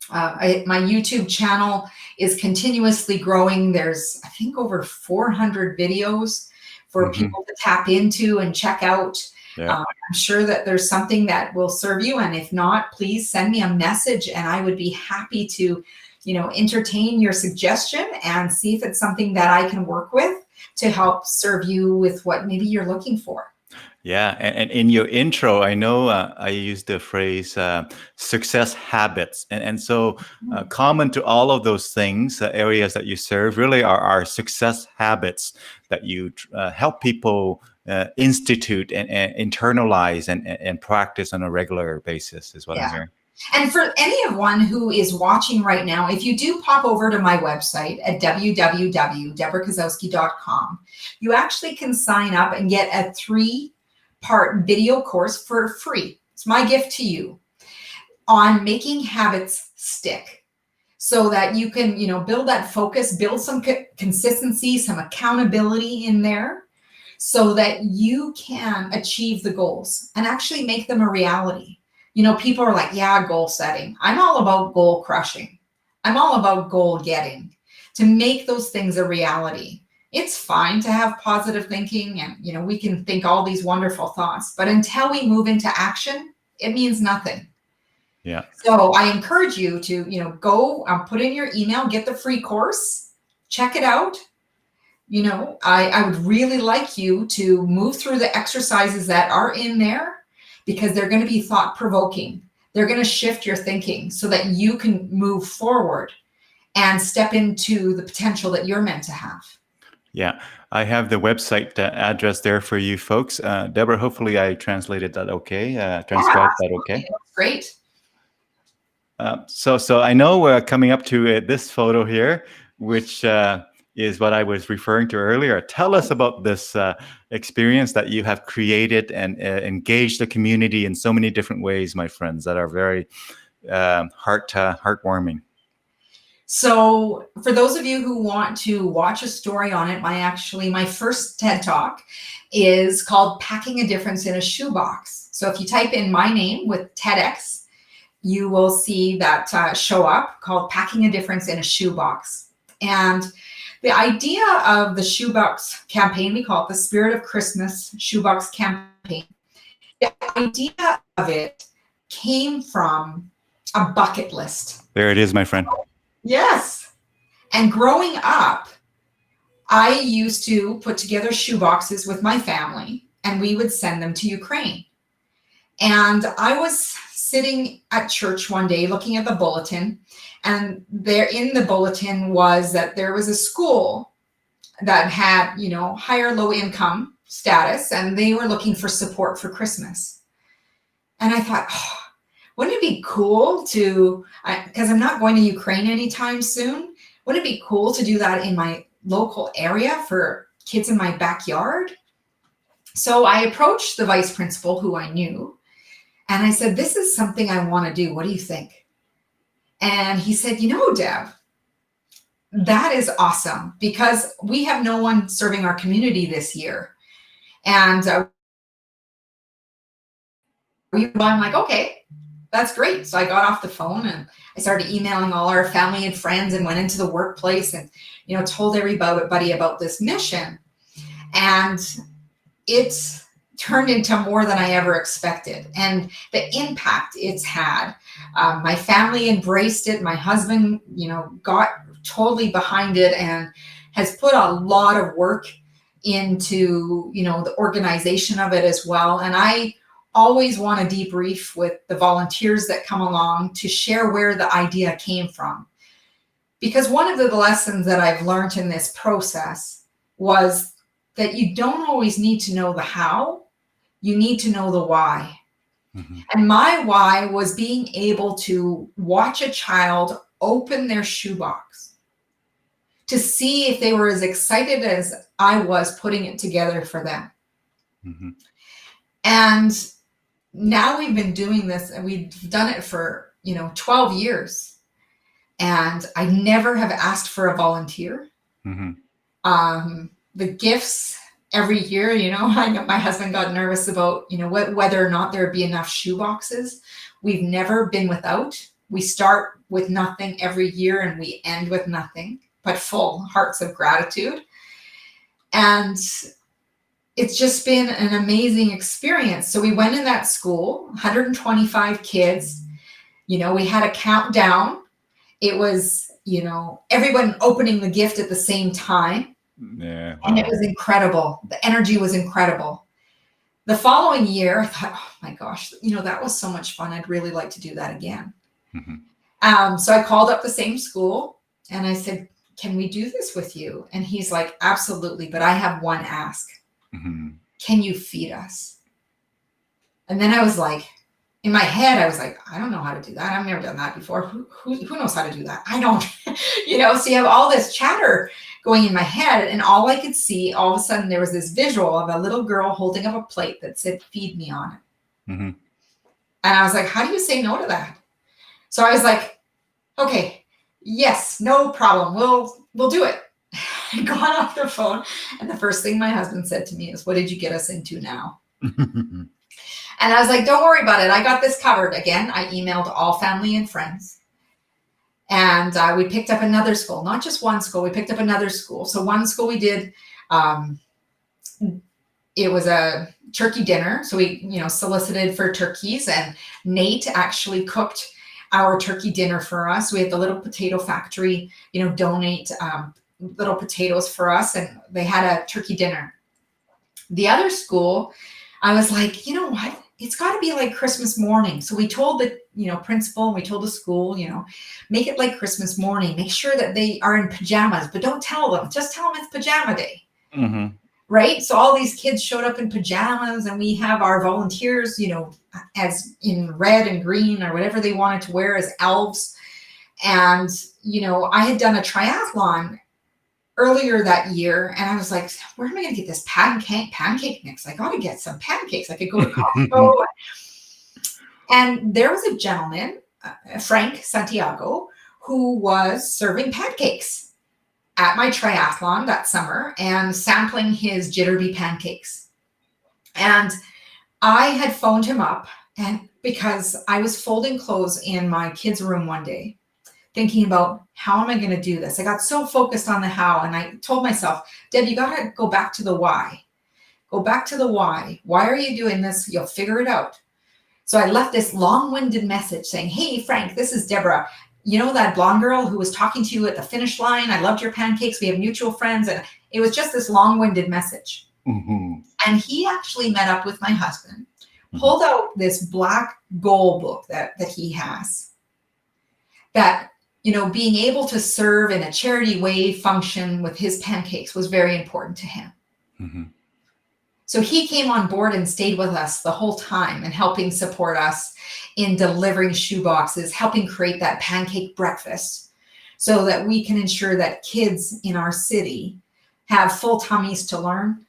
My YouTube channel is continuously growing. There's, I think, over 400 videos for people to tap into and check out. Yeah. I'm sure that there's something that will serve you. And if not, please send me a message and I would be happy to, entertain your suggestion and see if it's something that I can work with to help serve you with what maybe you're looking for. Yeah, and in your intro, I know I used the phrase success habits. And so common to all of those things, areas that you serve, really are success habits that you help people institute and internalize and practice on a regular basis, is what I'm hearing. And for anyone who is watching right now, if you do pop over to my website at www.debrakasowski.com, you actually can sign up and get a 3-part video course for free. It's my gift to you on making habits stick so that you can, build that focus, build some consistency, some accountability in there so that you can achieve the goals and actually make them a reality. People are like, yeah, goal setting. I'm all about goal crushing. I'm all about goal getting, to make those things a reality. It's fine to have positive thinking and, we can think all these wonderful thoughts, but until we move into action, it means nothing. Yeah. So I encourage you to, go put in your email, get the free course, check it out. I would really like you to move through the exercises that are in there, because they're going to be thought-provoking. They're going to shift your thinking so that you can move forward and step into the potential that you're meant to have. Yeah, I have the website address there for you folks. Debra, hopefully I translated that okay, transcribed that okay. That's great. So I know we're coming up to this photo here, which is what I was referring to earlier. Tell us about this experience that you have created and engaged the community in so many different ways, my friends, that are very heartwarming. So for those of you who want to watch a story on it, my first TED Talk is called Packing a Difference in a Shoebox. So if you type in my name with TEDx, you will see that show up, called Packing a Difference in a Shoebox. And the idea of the Shoebox campaign, we call it the Spirit of Christmas Shoebox campaign. The idea of it came from a bucket list. There it is, my friend. Yes. And growing up, I used to put together shoeboxes with my family, and we would send them to Ukraine. And I was sitting at church one day looking at the bulletin, and there in the bulletin was that there was a school that had, higher low income status, and they were looking for support for Christmas. And I thought, wouldn't it be cool to, because I'm not going to Ukraine anytime soon, wouldn't it be cool to do that in my local area for kids in my backyard? So I approached the vice principal, who I knew, and I said, this is something I want to do. What do you think? And he said, Deb, that is awesome, because we have no one serving our community this year. And I'm like, okay, that's great. So I got off the phone and I started emailing all our family and friends, and went into the workplace and, told everybody about this mission. And it turned into more than I ever expected. And the impact it's had, my family embraced it. My husband, got totally behind it and has put a lot of work into, the organization of it as well. And I always want to debrief with the volunteers that come along to share where the idea came from. Because one of the lessons that I've learned in this process was that you don't always need to know the how, you need to know the why. Mm-hmm. And my why was being able to watch a child open their shoebox to see if they were as excited as I was putting it together for them. Mm-hmm. And now we've been doing this, and we've done it for, 12 years. And I never have asked for a volunteer. Mm-hmm. The gifts every year, I know my husband got nervous about, whether or not there'd be enough shoeboxes. We've never been without. We start with nothing every year and we end with nothing, but full hearts of gratitude. And it's just been an amazing experience. So we went in that school, 125 kids, we had a countdown. It was, everyone opening the gift at the same time. Yeah, wow. And it was incredible. The energy was incredible. The following year, I thought, oh my gosh, that was so much fun. I'd really like to do that again. Mm-hmm. So I called up the same school and I said, can we do this with you? And he's like, absolutely, but I have one ask. Mm-hmm. Can you feed us? And then I was like, in my head, I was like, I don't know how to do that. I've never done that before. Who knows how to do that? I don't, so you have all this chatter going in my head, and all I could see, all of a sudden there was this visual of a little girl holding up a plate that said, feed me on it. Mm-hmm. And I was like, how do you say no to that? So I was like, okay, yes, no problem. We'll do it. I got off the phone, and the first thing my husband said to me is, what did you get us into now? And I was like, don't worry about it. I got this covered. Again, I emailed all family and friends. And we picked up another school, not just one school. We picked up another school. So one school we did, it was a turkey dinner. So we, solicited for turkeys, and Nate actually cooked our turkey dinner for us. We had the Little Potato Factory, donate little potatoes for us, and they had a turkey dinner. The other school, I was like, you know what? It's got to be like Christmas morning. So we told the, principal, and we told the school, make it like Christmas morning. Make sure that they are in pajamas, but don't tell them. Just tell them it's pajama day. Mm-hmm. Right? So all these kids showed up in pajamas, and we have our volunteers, as in red and green or whatever they wanted to wear as elves. And, I had done a triathlon earlier that year, and I was like, where am I going to get this pancake mix? I got to get some pancakes. I could go to Costco. And there was a gentleman, Frank Santiago, who was serving pancakes at my triathlon that summer and sampling his jitterbee pancakes. And I had phoned him up, and because I was folding clothes in my kids' room one day, thinking about how am I going to do this? I got so focused on the how, and I told myself, Deb, you got to go back to the why. Go back to the why. Why are you doing this? You'll figure it out. So I left this long-winded message saying, hey, Frank, this is Debra. You know that blonde girl who was talking to you at the finish line? I loved your pancakes. We have mutual friends. And it was just this long-winded message. Mm-hmm. And he actually met up with my husband, pulled out this black goal book that he has, that, being able to serve in a charity way function with his pancakes was very important to him. Mm-hmm. So he came on board and stayed with us the whole time and helping support us in delivering shoeboxes, helping create that pancake breakfast so that we can ensure that kids in our city have full tummies to learn,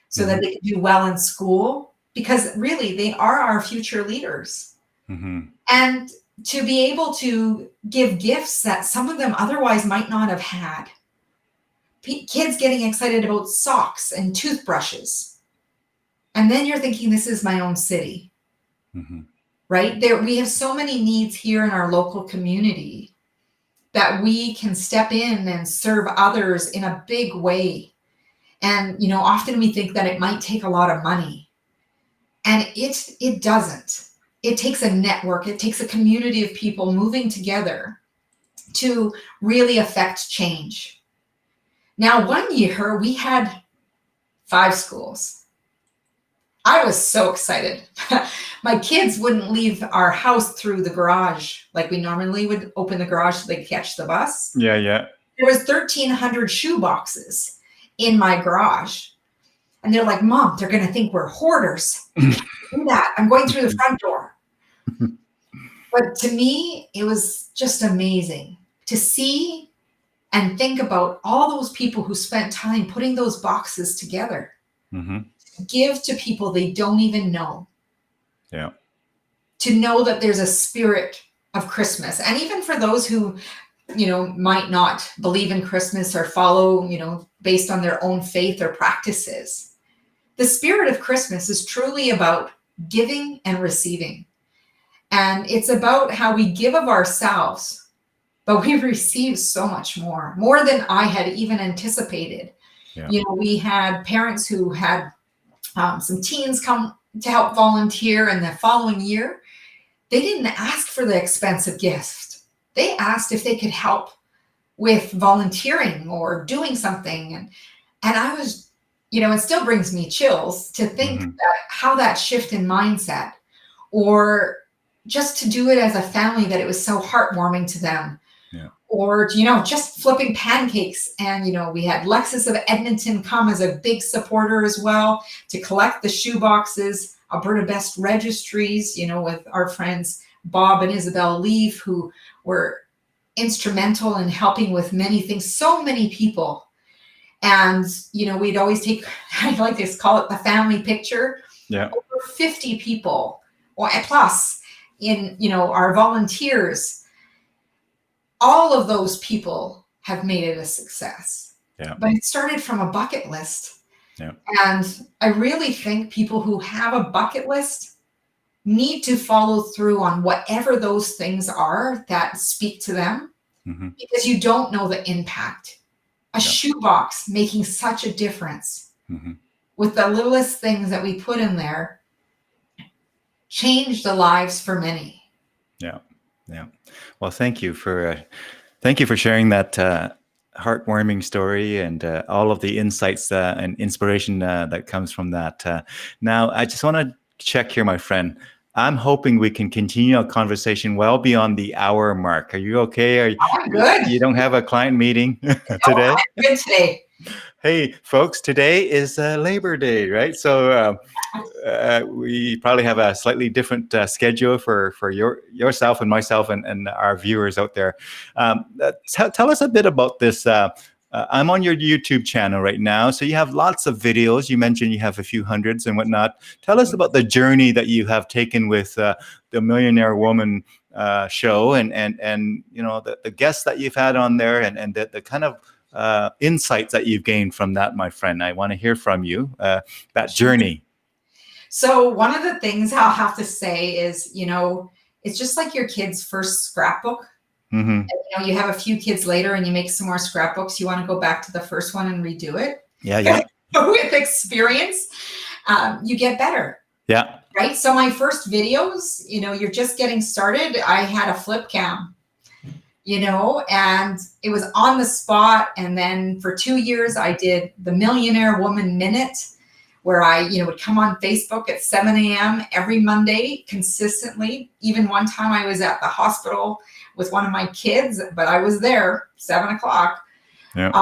so that they can do well in school, because really they are our future leaders. Mm-hmm. And to be able to give gifts that some of them otherwise might not have had. Kids getting excited about socks and toothbrushes. And then you're thinking, this is my own city, right? We have so many needs here in our local community that we can step in and serve others in a big way. And, often we think that it might take a lot of money, and it doesn't. It takes a network. It takes a community of people moving together to really affect change. Now, one year we had 5 schools. I was so excited. My kids wouldn't leave our house through the garage like we normally would. Open the garage so they could catch the bus. Yeah. There was 1,300 shoe boxes in my garage. And they're like, Mom, they're going to think we're hoarders. Do that. I'm going through the front door. But to me, it was just amazing to see and think about all those people who spent time putting those boxes together. Give to people they don't even know. Yeah. To know that there's a spirit of Christmas. And even for those who, might not believe in Christmas or follow, based on their own faith or practices. The spirit of Christmas is truly about giving and receiving. And it's about how we give of ourselves, but we receive so much more than I had even anticipated. Yeah. We had parents who had some teens come to help volunteer, and the following year, they didn't ask for the expensive gift. They asked if they could help with volunteering or doing something. And I was, it still brings me chills to think that how that shift in mindset, or just to do it as a family, that it was so heartwarming to them. Yeah. Or, just flipping pancakes. And, we had Lexus of Edmonton come as a big supporter as well to collect the shoe boxes, Alberta Best Registries, with our friends Bob and Isabel Leaf, who were instrumental in helping with many things, so many people. And, we'd always take, I like to call it the family picture. Yeah. Over 50 people or plus in, our volunteers. All of those people have made it a success. Yeah. But it started from a bucket list. Yeah. And I really think people who have a bucket list need to follow through on whatever those things are that speak to them, because you don't know the impact. A shoebox making such a difference with the littlest things that we put in there change the lives for many. Yeah. Yeah. Well, thank you for sharing that heartwarming story and all of the insights and inspiration that comes from that. Now, I just want to check here, my friend. I'm hoping we can continue our conversation well beyond the hour mark. Are you okay? I'm good. You don't have a client meeting No, today? I'm good today. Hey, folks, today is Labor Day, right? So we probably have a slightly different schedule for yourself and myself and our viewers out there. Tell us a bit about this. I'm on your YouTube channel right now, so you have lots of videos. You mentioned you have a few hundreds and whatnot. Tell us about the journey that you have taken with the Millionaire Woman Show, and you know the guests that you've had on there, and the kind of insights that you've gained from that, my friend. I want to hear from you, that journey. So one of the things I'll have to say is, you know, it's just like your kid's first scrapbook. And, you know, you have a few kids later and you make some more scrapbooks. You want to go back to the first one and redo it. Yeah. With experience, you get better. Yeah. Right. So my first videos, you know, you're just getting started. I had a flip cam, you know, and it was on the spot. And then for 2 years, I did the Millionaire Woman Minute, where I, you know, would come on Facebook at 7 a.m. every Monday consistently. Even one time I was at the hospital with one of my kids, but I was there 7 o'clock. Yeah.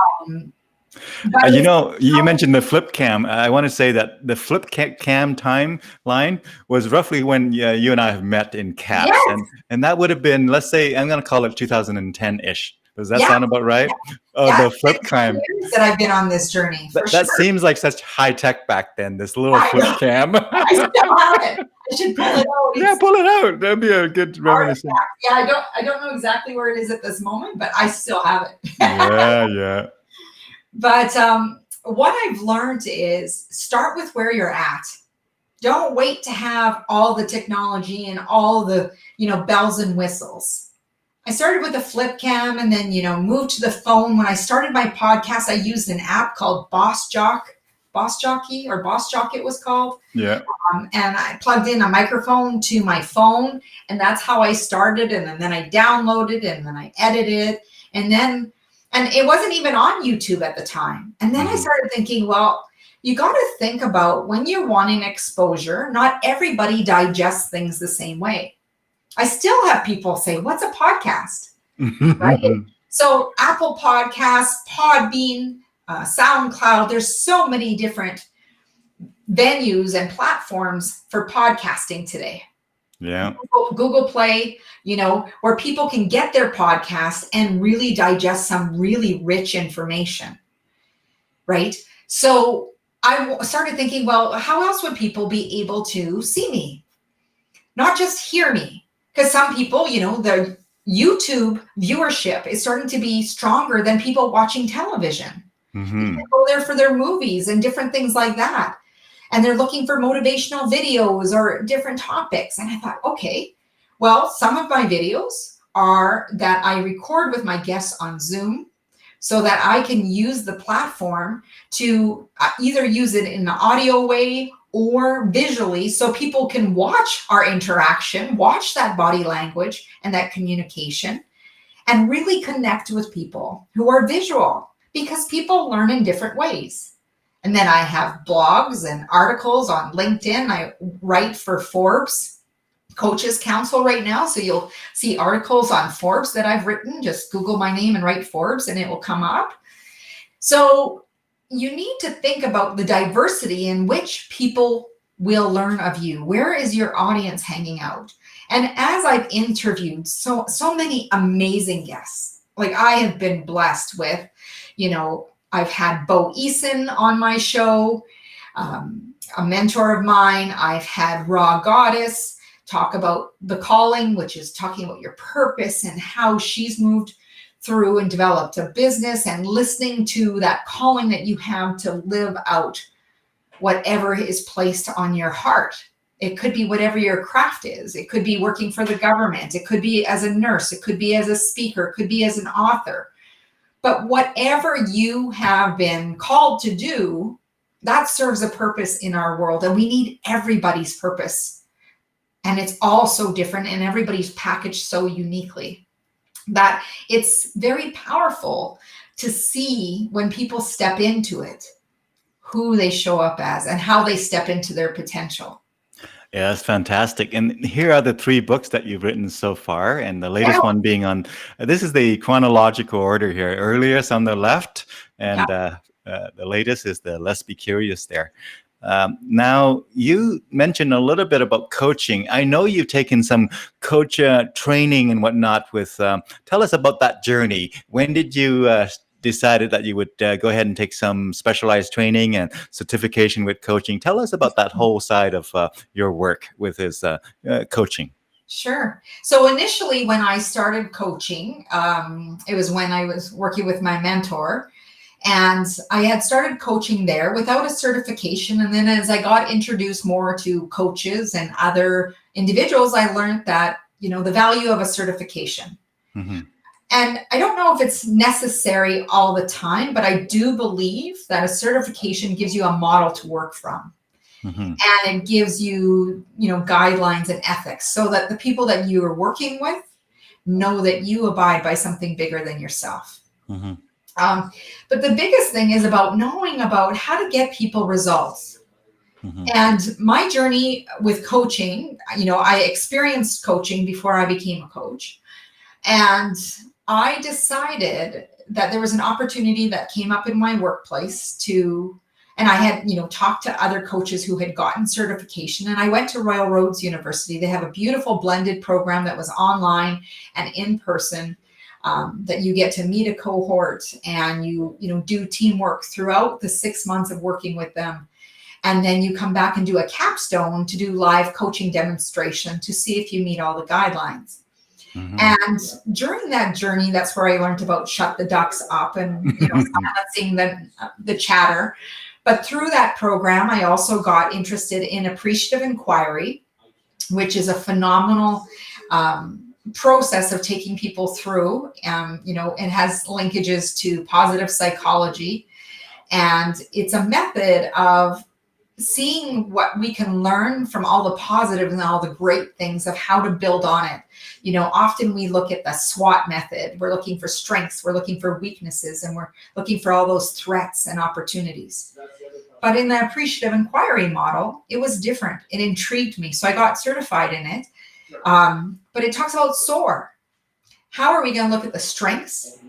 You know, you mentioned the flip cam. I want to say that the flip cam timeline was roughly when you and I have met in CAPS. Yes. And that would have been, let's say, I'm going to call it 2010-ish. Does that sound about right? Yeah. The flip cam. That I've been on this journey. That seems like such high tech back then, this little flip cam. I still have it. I should pull it out. Yeah, pull it out. That'd be a good reminiscence. Yeah, I don't know exactly where it is at this moment, but I still have it. Yeah. But what I've learned is start with where you're at. Don't wait to have all the technology and all the, you know, bells and whistles. I started with a flip cam and then, you know, moved to the phone. When I started my podcast, I used an app called Boss Jockey it was called. Yeah. And I plugged in a microphone to my phone, and that's how I started. And then I downloaded and then I edited, and it wasn't even on YouTube at the time. And then I started thinking, well, you got to think about when you're wanting exposure, not everybody digests things the same way. I still have people say, what's a podcast? Right? So Apple Podcasts, Podbean, SoundCloud, there's so many different venues and platforms for podcasting today. Yeah. Google Play, you know, where people can get their podcast and really digest some really rich information. Right? So I started thinking, well, how else would people be able to see me? Not just hear me. Because some people, you know, the YouTube viewership is starting to be stronger than people watching television. People go there for their movies and different things like that. And they're looking for motivational videos or different topics. And I thought, okay, well, some of my videos are that I record with my guests on Zoom so that I can use the platform to either use it in the audio way or visually, so people can watch our interaction, watch that body language and that communication, and really connect with people who are visual, because people learn in different ways. And then I have blogs and articles on LinkedIn. I write for Forbes Coaches Council right now. So you'll see articles on Forbes that I've written. Just Google my name and write Forbes and it will come up. So you need to think about the diversity in which people will learn of you. Where is your audience hanging out? And as I've interviewed so many amazing guests, like I have been blessed with, you know, I've had Bo Eason on my show, a mentor of mine. I've had Raw Goddess talk about the calling, which is talking about your purpose and how she's moved through and developed a business and listening to that calling that you have to live out whatever is placed on your heart. It could be whatever your craft is. It could be working for the government. It could be as a nurse. It could be as a speaker. It could be as an author. But whatever you have been called to do, that serves a purpose in our world. And we need everybody's purpose. And it's all so different, and everybody's packaged so uniquely that it's very powerful to see when people step into it, who they show up as and how they step into their potential. Yeah, that's fantastic. And here are the 3 books that you've written so far, and the latest one being on, this is the chronological order here. Earliest on the left, and the latest is the Let's Be Curious there. Now, you mentioned a little bit about coaching. I know you've taken some coach training and whatnot with, tell us about that journey. When did you decided that you would go ahead and take some specialized training and certification with coaching? Tell us about that whole side of your work with his coaching. Sure. So initially when I started coaching, it was when I was working with my mentor, and I had started coaching there without a certification. And then as I got introduced more to coaches and other individuals, I learned that, the value of a certification. Mm-hmm. And I don't know if it's necessary all the time, but I do believe that a certification gives you a model to work from. Mm-hmm. And it gives you, guidelines and ethics so that the people that you are working with know that you abide by something bigger than yourself. Mm-hmm. But the biggest thing is about knowing about how to get people results. Mm-hmm. And my journey with coaching, I experienced coaching before I became a coach. And I decided that there was an opportunity that came up in my workplace and I had, talked to other coaches who had gotten certification, and I went to Royal Roads University. They have a beautiful blended program that was online and in person, that you get to meet a cohort and you do teamwork throughout the 6 months of working with them. And then you come back and do a capstone to do live coaching demonstration to see if you meet all the guidelines. Mm-hmm. And during that journey, that's where I learned about shut the ducks up and silencing the chatter. But through that program, I also got interested in Appreciative Inquiry, which is a phenomenal process of taking people through. It has linkages to positive psychology, and it's a method of seeing what we can learn from all the positives and all the great things of how to build on it. Often we look at the SWOT method. We're looking for strengths, we're looking for weaknesses, and we're looking for all those threats and opportunities. But in the Appreciative Inquiry model, it was different. It intrigued me. So I got certified in it. But it talks about SOAR. How are we going to look at the strengths,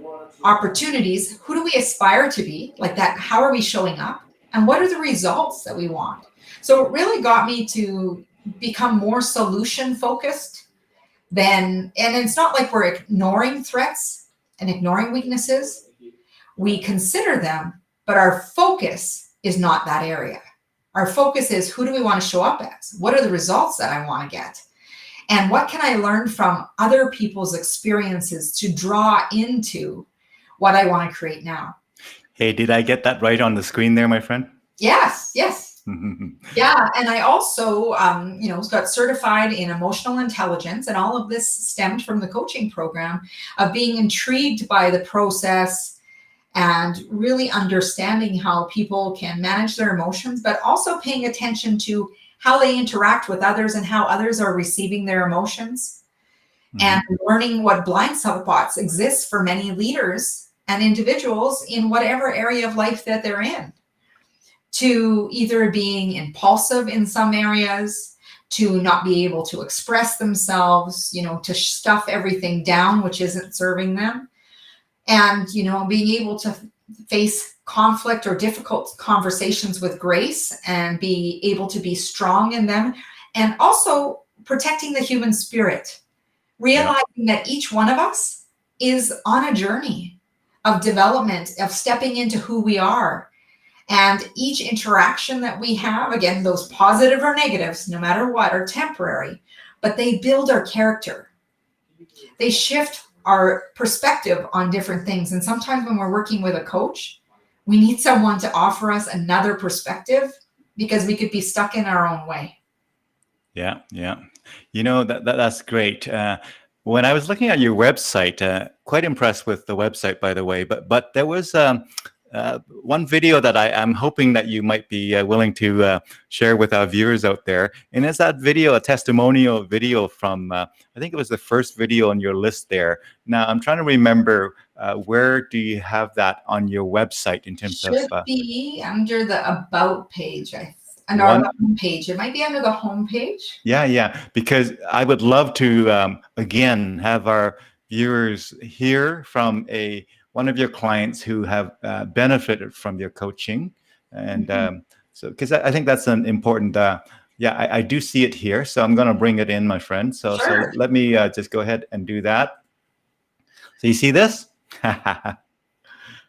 opportunities? Who do we aspire to be? Like that, how are we showing up? And what are the results that we want? So it really got me to become more solution focused and it's not like we're ignoring threats and ignoring weaknesses. We consider them, but our focus is not that area. Our focus is, who do we want to show up as? What are the results that I want to get? And what can I learn from other people's experiences to draw into what I want to create now? Hey, did I get that right on the screen there, my friend? Yes. Yeah. And I also, got certified in emotional intelligence, and all of this stemmed from the coaching program of being intrigued by the process and really understanding how people can manage their emotions, but also paying attention to how they interact with others and how others are receiving their emotions, and learning what blind spots exist for many leaders and individuals in whatever area of life that they're in, to either being impulsive in some areas, to not be able to express themselves, to stuff everything down, which isn't serving them, and, being able to face conflict or difficult conversations with grace and be able to be strong in them, and also protecting the human spirit, realizing that each one of us is on a journey of development, of stepping into who we are. And each interaction that we have, again, those positive or negatives, no matter what, are temporary, but they build our character. They shift our perspective on different things. And sometimes when we're working with a coach, we need someone to offer us another perspective because we could be stuck in our own way. Yeah, yeah. That's great. When I was looking at your website, quite impressed with the website, by the way. But there was one video that I'm hoping that you might be willing to share with our viewers out there. And is that video a testimonial video from? I think it was the first video on your list there. Now I'm trying to remember where do you have that on your website in terms of? Should be under the About page. The home page. It might be under the home page. Yeah, because I would love to again have our viewers hear from one of your clients who have benefited from your coaching, and so because I think that's an important. I do see it here, so I'm going to bring it in, my friend. So let me just go ahead and do that. So you see this?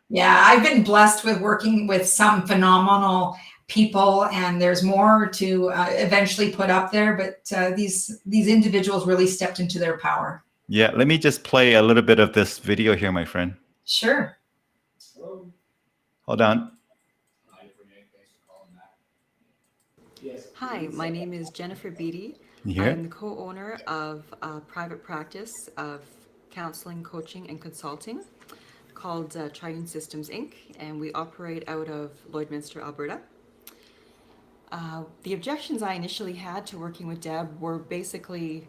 Yeah, I've been blessed with working with some phenomenal people, and there's more to eventually put up there, but these individuals really stepped into their power. Yeah, let me just play a little bit of this video here, my friend. Sure. Hold on. Hi, my name is Jennifer Beatty. I'm the co-owner of a private practice of counseling, coaching, and consulting called Triune Systems, Inc., and we operate out of Lloydminster, Alberta. The objections I initially had to working with Deb were basically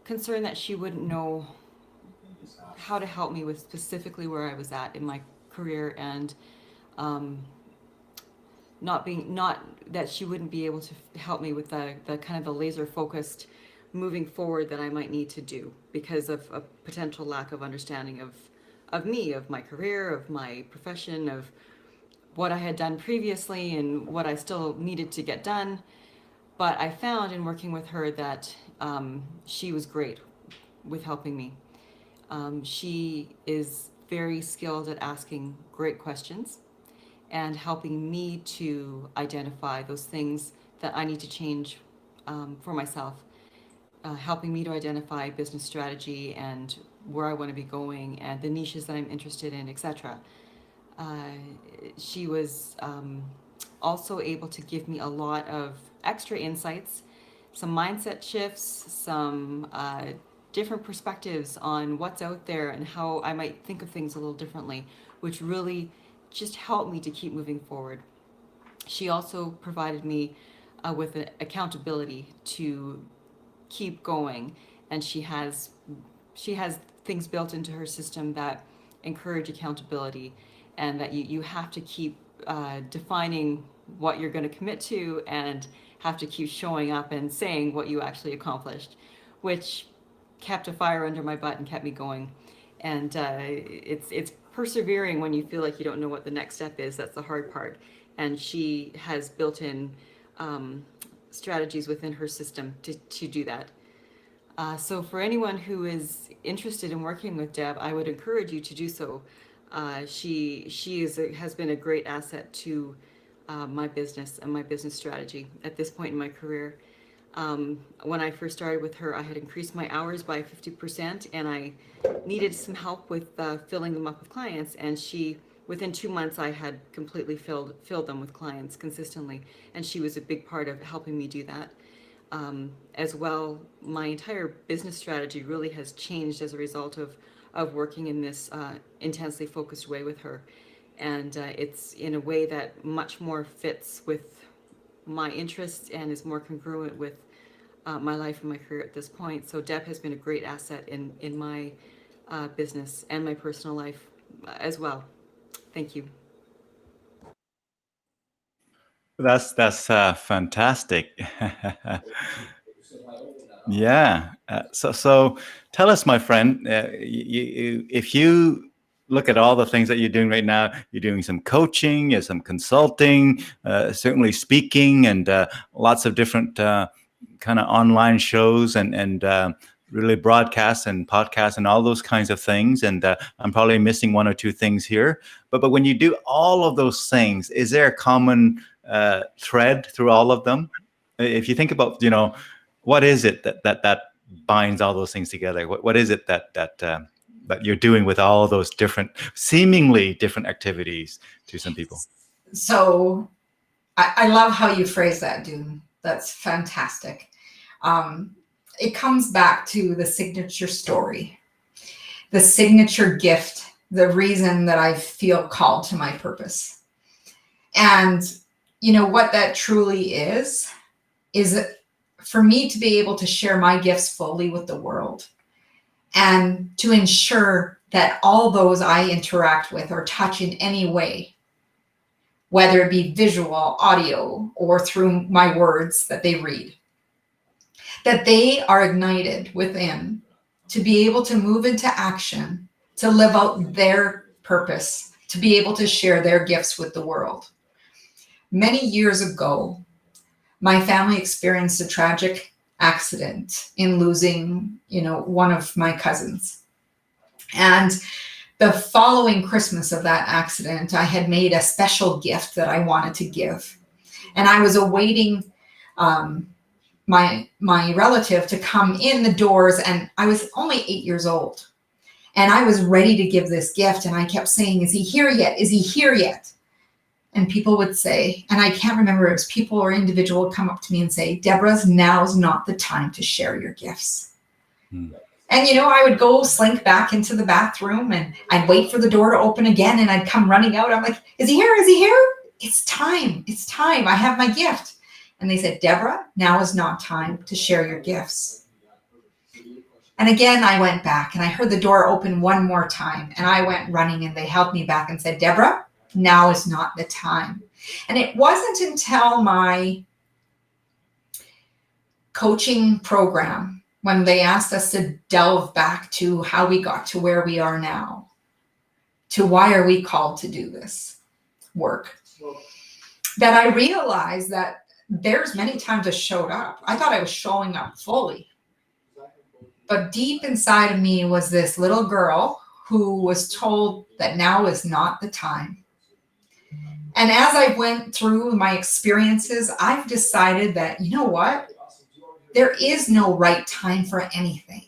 concerned that she wouldn't know how to help me with specifically where I was at in my career, and not that she wouldn't be able to help me with the kind of the laser focused moving forward that I might need to do because of a potential lack of understanding of me, of my career, of my profession, of what I had done previously and what I still needed to get done. But I found in working with her that she was great with helping me. She is very skilled at asking great questions and helping me to identify those things that I need to change for myself, helping me to identify business strategy and where I want to be going and the niches that I'm interested in, etc. She was also able to give me a lot of extra insights, some mindset shifts, some different perspectives on what's out there and how I might think of things a little differently, which really just helped me to keep moving forward. She also provided me with an accountability to keep going, and she has things built into her system that encourage accountability, and that you have to keep defining what you're going to commit to and have to keep showing up and saying what you actually accomplished, which kept a fire under my butt and kept me going. And it's persevering when you feel like you don't know what the next step is. That's the hard part. And she has built in strategies within her system to do that. So for anyone who is interested in working with Deb, I would encourage you to do so. She has been a great asset to my business and my business strategy at this point in my career. When I first started with her, I had increased my hours by 50%, and I needed some help with filling them up with clients. And within 2 months, I had completely filled them with clients consistently. And she was a big part of helping me do that. As well, my entire business strategy really has changed as a result of working in this intensely focused way with her. And it's in a way that much more fits with my interests and is more congruent with my life and my career at this point. So Deb has been a great asset in my business and my personal life as well. Thank you. That's fantastic. Yeah. So tell us, my friend, if you look at all the things that you're doing right now, you're doing some coaching, you're some consulting, certainly speaking, and lots of different kind of online shows and really broadcasts and podcasts and all those kinds of things. And I'm probably missing one or two things here. But when you do all of those things, is there a common thread through all of them? If you think about, what is it that binds all those things together? What is it that you're doing with all of those seemingly different activities to some people? So I love how you phrase that, Dune. That's fantastic. It comes back to the signature story, the signature gift, the reason that I feel called to my purpose. And you know what that truly is for me to be able to share my gifts fully with the world and to ensure that all those I interact with or touch in any way, whether it be visual, audio, or through my words that they read, that they are ignited within to be able to move into action, to live out their purpose, to be able to share their gifts with the world. Many years ago, my family experienced a tragic accident in losing, one of my cousins. And the following Christmas of that accident, I had made a special gift that I wanted to give. And I was awaiting my relative to come in the doors, and I was only 8 years old. And I was ready to give this gift, and I kept saying, is he here yet? Is he here yet? And people would say, and I can't remember if it was people or individual would come up to me and say, Deborah, now's not the time to share your gifts. And, I would go slink back into the bathroom, and I'd wait for the door to open again, and I'd come running out. I'm like, is he here? Is he here? It's time. It's time. I have my gift. And they said, Deborah, now is not time to share your gifts. And again, I went back, and I heard the door open one more time, and I went running, and they held me back and said, Deborah, now is not the time. And it wasn't until my coaching program, when they asked us to delve back to how we got to where we are now, to why are we called to do this work, that I realized that there's many times I showed up. I thought I was showing up fully. But deep inside of me was this little girl who was told that now is not the time. And as I went through my experiences, I've decided that, you know what? There is no right time for anything.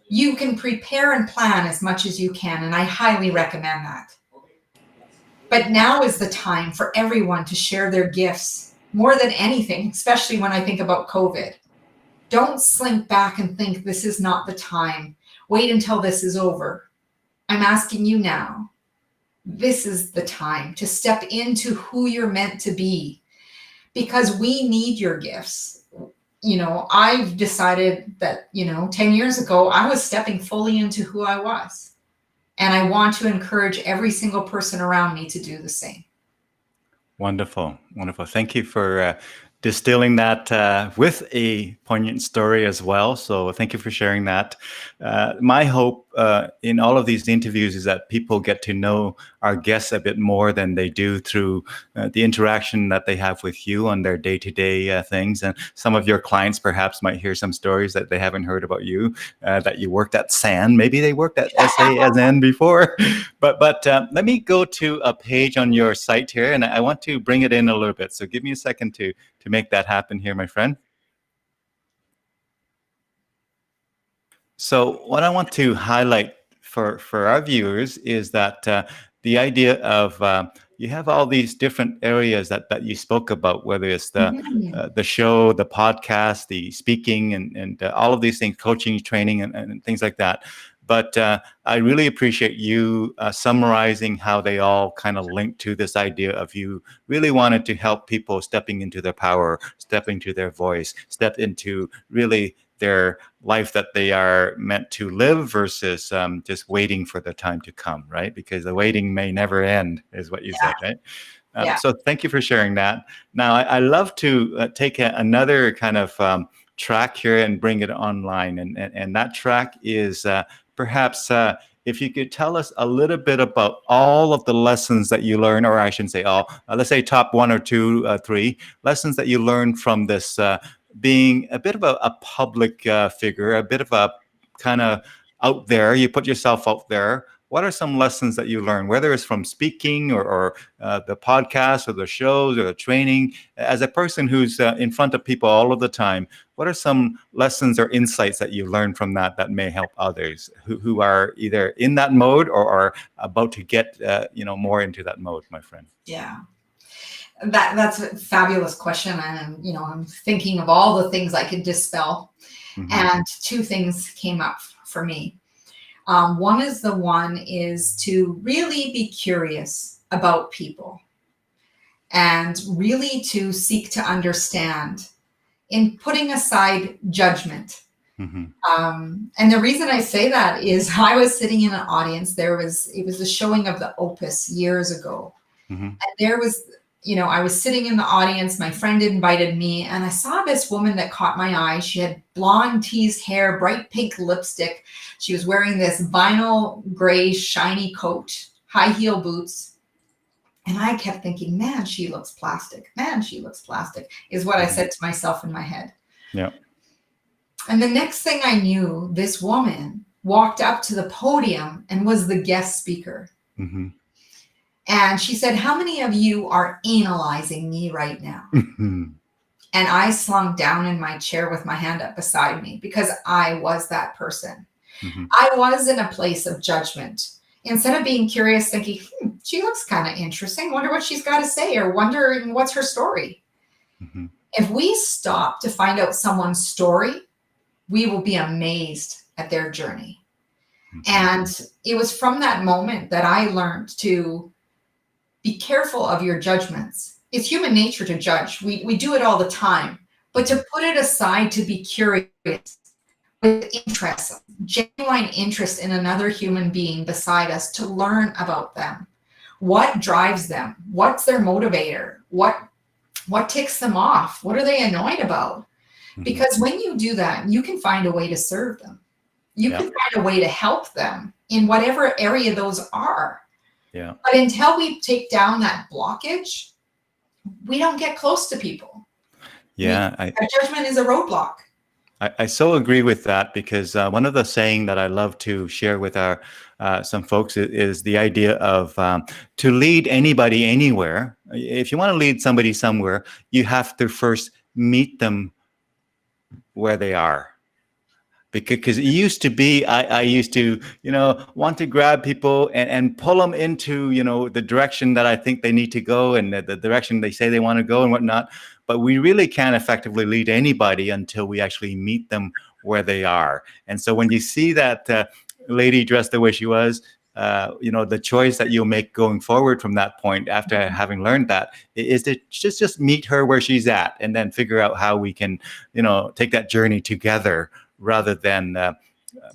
You can prepare and plan as much as you can, and I highly recommend that. But now is the time for everyone to share their gifts more than anything, especially when I think about COVID. Don't slink back and think this is not the time. Wait until this is over. I'm asking you now. This is the time to step into who you're meant to be, because we need your gifts. I've decided that, 10 years ago, I was stepping fully into who I was. And I want to encourage every single person around me to do the same. Wonderful. Wonderful. Thank you for distilling that with a poignant story as well. So thank you for sharing that. My hope in all of these interviews is that people get to know our guests a bit more than they do through the interaction that they have with you on their day-to-day things. And some of your clients perhaps might hear some stories that they haven't heard about you, that you worked at SAN. Maybe they worked at SASN before. But let me go to a page on your site here, and I want to bring it in a little bit. So give me a second to make that happen here, my friend. So what I want to highlight for our viewers is that the idea of you have all these different areas that you spoke about, whether it's the show, the podcast, the speaking, and all of these things, coaching, training, and things like that. But I really appreciate you summarizing how they all kind of link to this idea of you really wanted to help people stepping into their power, step into their voice, step into really their life that they are meant to live versus just waiting for the time to come, right? Because the waiting may never end, is what you said, right? So thank you for sharing that. Now, I love to take another kind of track here and bring it online. And that track is perhaps if you could tell us a little bit about all of the lessons that you learn, or I shouldn't say all, let's say top 1 or 2, 3 lessons that you learned from this being a bit of a public figure, a bit of a kind of out there. You put yourself out there. What are some lessons that you learn, whether it's from speaking or the podcast or the shows or the training? As a person who's in front of people all of the time, what are some lessons or insights that you learn from that may help others who are either in that mode or are about to get more into that mode, my friend? Yeah. That's a fabulous question. And, I'm thinking of all the things I could dispel. Mhm. And two things came up for me. One is to really be curious about people and really to seek to understand in putting aside judgment. Mhm. And the reason I say that is I was sitting in an audience. It was a showing of the Opus years ago. Mhm. And there was, I was sitting in the audience. My friend invited me, and I saw this woman that caught my eye. She had blonde teased hair, bright pink lipstick. She was wearing this vinyl gray, shiny coat, high heel boots. And I kept thinking, man, she looks plastic. Man, she looks plastic, is what I said to myself in my head. Yeah. And the next thing I knew, this woman walked up to the podium and was the guest speaker. Mhm. And she said, how many of you are analyzing me right now? Mhm. And I slunk down in my chair with my hand up beside me because I was that person. Mhm. I was in a place of judgment. Instead of being curious, thinking, she looks kind of interesting. Wonder what she's got to say, or wondering what's her story. Mhm. If we stop to find out someone's story, we will be amazed at their journey. Mhm. And it was from that moment that I learned to be careful of your judgments. It's human nature to judge. We do it all the time. But to put it aside, to be curious with interest, genuine interest in another human being beside us, to learn about them. What drives them? What's their motivator? What ticks them off? What are they annoyed about? Mhm. Because when you do that, you can find a way to serve them. You Yeah. can find a way to help them in whatever area those are. Yeah. But until we take down that blockage, we don't get close to people. Yeah. A judgment is a roadblock. I so agree with that, because one of the saying that I love to share with our some folks is the idea of to lead anybody anywhere. If you want to lead somebody somewhere, you have to first meet them where they are. Because it used to be, I used to, want to grab people and pull them into, the direction that I think they need to go, and the direction they say they want to go and whatnot. But we really can't effectively lead anybody until we actually meet them where they are. And so when you see that lady dressed the way she was, the choice that you'll make going forward from that point, after having learned that, is to just meet her where she's at, and then figure out how we can, take that journey together, rather than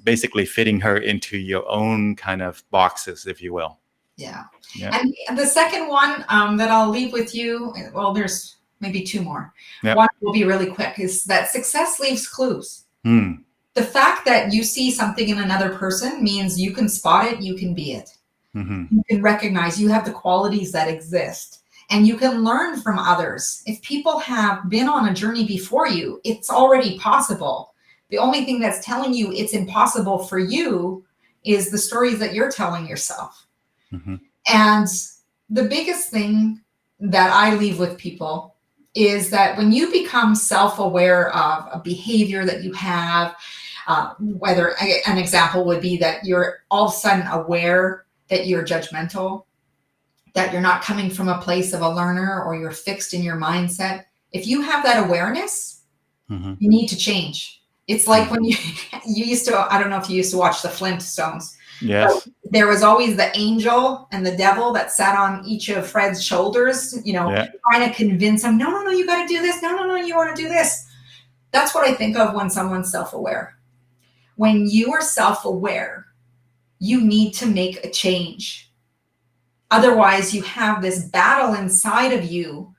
basically fitting her into your own kind of boxes, if you will. Yeah. Yeah. And the second one that I'll leave with you, well, there's maybe two more. Yeah. One will be really quick, is that success leaves clues. Hmm. The fact that you see something in another person means you can spot it, you can be it. Mm-hmm. You can recognize you have the qualities that exist, and you can learn from others. If people have been on a journey before you, it's already possible. The only thing that's telling you it's impossible for you is the stories that you're telling yourself. Mm-hmm. And the biggest thing that I leave with people is that when you become self-aware of a behavior that you have, whether an example would be that you're all of a sudden aware that you're judgmental, that you're not coming from a place of a learner, or you're fixed in your mindset. If you have that awareness, Mm-hmm. you need to change. It's like when you used to, I don't know if you used to watch the Flintstones. Yes. There was always the angel and the devil that sat on each of Fred's shoulders, Yeah. trying to convince him, no, you got to do this. No, you want to do this. That's what I think of when someone's self-aware. When you are self-aware, you need to make a change. Otherwise, you have this battle inside of you,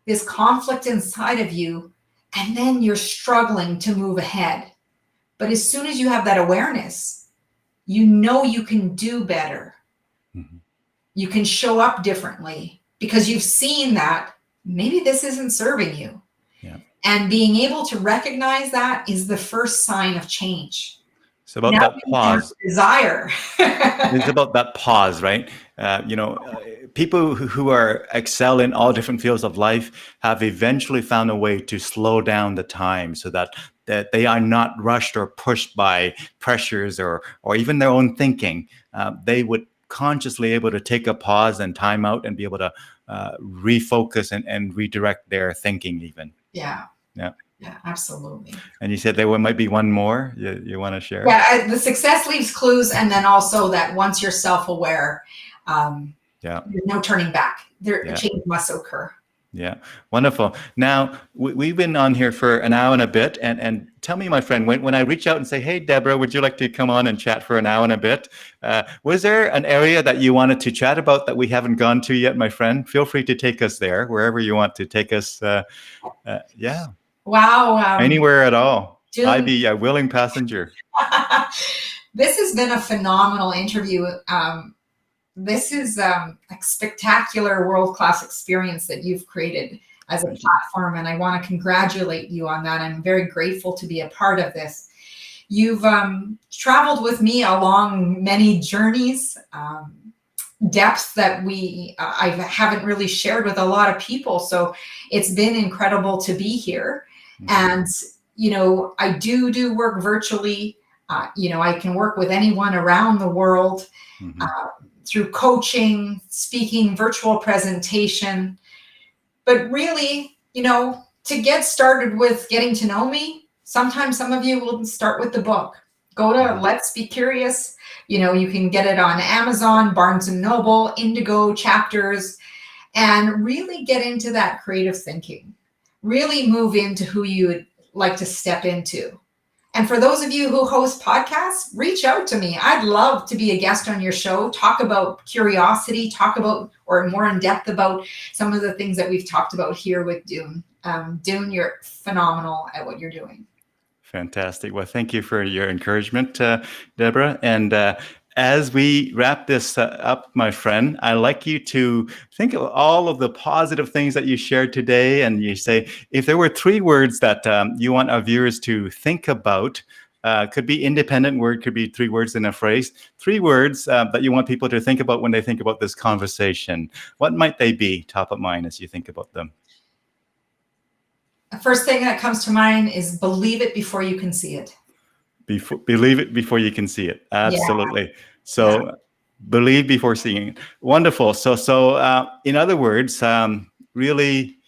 this conflict inside of you, and then you're struggling to move ahead. But as soon as you have that awareness, you can do better. Mm-hmm. You can show up differently because you've seen that maybe this isn't serving you. Yeah. And being able to recognize that is the first sign of change. It's about Now that you have pause. desire. It's about that pause, right? People who are excel in all different fields of life have eventually found a way to slow down the time, so that they are not rushed or pushed by pressures or even their own thinking. They would consciously able to take a pause and time out and be able to refocus and redirect their thinking even. Yeah. Yeah. Yeah, absolutely. And you said there might be one more you want to share? Yeah, the success leaves clues, and then also that once you're self-aware, there's no turning back. A change must occur. Yeah, wonderful. Now, we've been on here for an hour and a bit, and tell me, my friend, when I reach out and say, hey, Debra, would you like to come on and chat for an hour and a bit? Was there an area that you wanted to chat about that we haven't gone to yet, my friend? Feel free to take us there, wherever you want to take us. Yeah. Wow. Anywhere at all. Dune. I'd be a willing passenger. This has been a phenomenal interview. This is a spectacular world-class experience that you've created as a platform, and I want to congratulate you on that. I'm very grateful to be a part of this. You've traveled with me along many journeys, depths that I haven't really shared with a lot of people. So it's been incredible to be here. And, I do work virtually. I can work with anyone around the world through coaching, speaking, virtual presentation. But really, to get started with getting to know me, sometimes some of you will start with the book. Go to Let's Be Curious. You can get it on Amazon, Barnes & Noble, Indigo, Chapters, and really get into that creative thinking. Really move into who you would like to step into. And for those of you who host podcasts, reach out to me. I'd love to be a guest on your show, talk about curiosity, talk about, or more in depth about some of the things that we've talked about here with Dune. Dune, you're phenomenal at what you're doing. Fantastic. Well, thank you for your encouragement, Debra. And as we wrap this up, my friend, I'd like you to think of all of the positive things that you shared today. And you say, if there were 3 words that you want our viewers to think about, could be independent word, could be 3 words in a phrase, 3 words that you want people to think about when they think about this conversation. What might they be top of mind as you think about them? The first thing that comes to mind is believe it before you can see it. Believe it before you can see it. Absolutely. So believe before seeing it. Wonderful. So in other words, really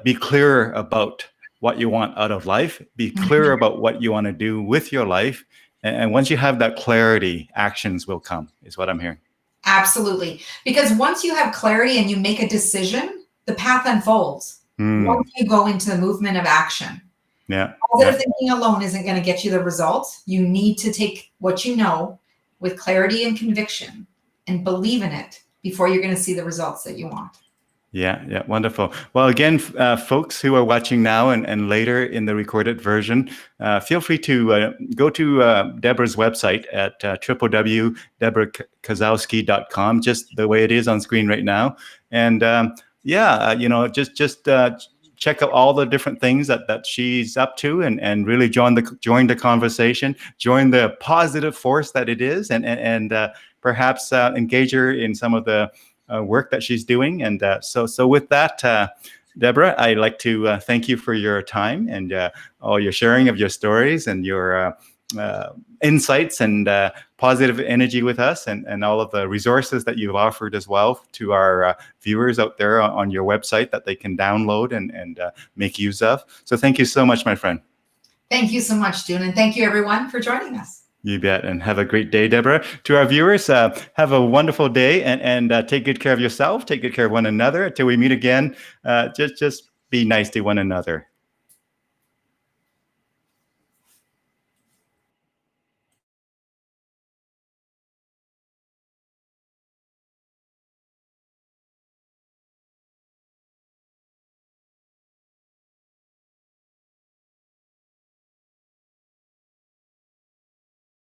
be clear about what you want out of life. Be clear about what you want to do with your life. And once you have that clarity, actions will come, is what I'm hearing. Absolutely. Because once you have clarity and you make a decision, the path unfolds. Once you go into the movement of action. Positive thinking alone isn't going to get you the results. You need to take what you know with clarity and conviction and believe in it before you're going to see the results that you want. Yeah, wonderful. Well, again, folks who are watching now and later in the recorded version, feel free to go to Debra's website at www.debrakasowski.com, just the way it is on screen right now. And just check out all the different things that she's up to, and really join the conversation, join the positive force that it is, and perhaps engage her in some of the work that she's doing. And so with that, Debra, I'd like to thank you for your time and all your sharing of your stories and your insights and positive energy with us, and all of the resources that you've offered as well to our viewers out there on your website that they can download and make use of. So thank you so much, my friend. Thank you so much, Dune, and thank you everyone for joining us. You bet, and have a great day, Debra. To our viewers, have a wonderful day, and take good care of yourself, take good care of one another. Until we meet again, just be nice to one another.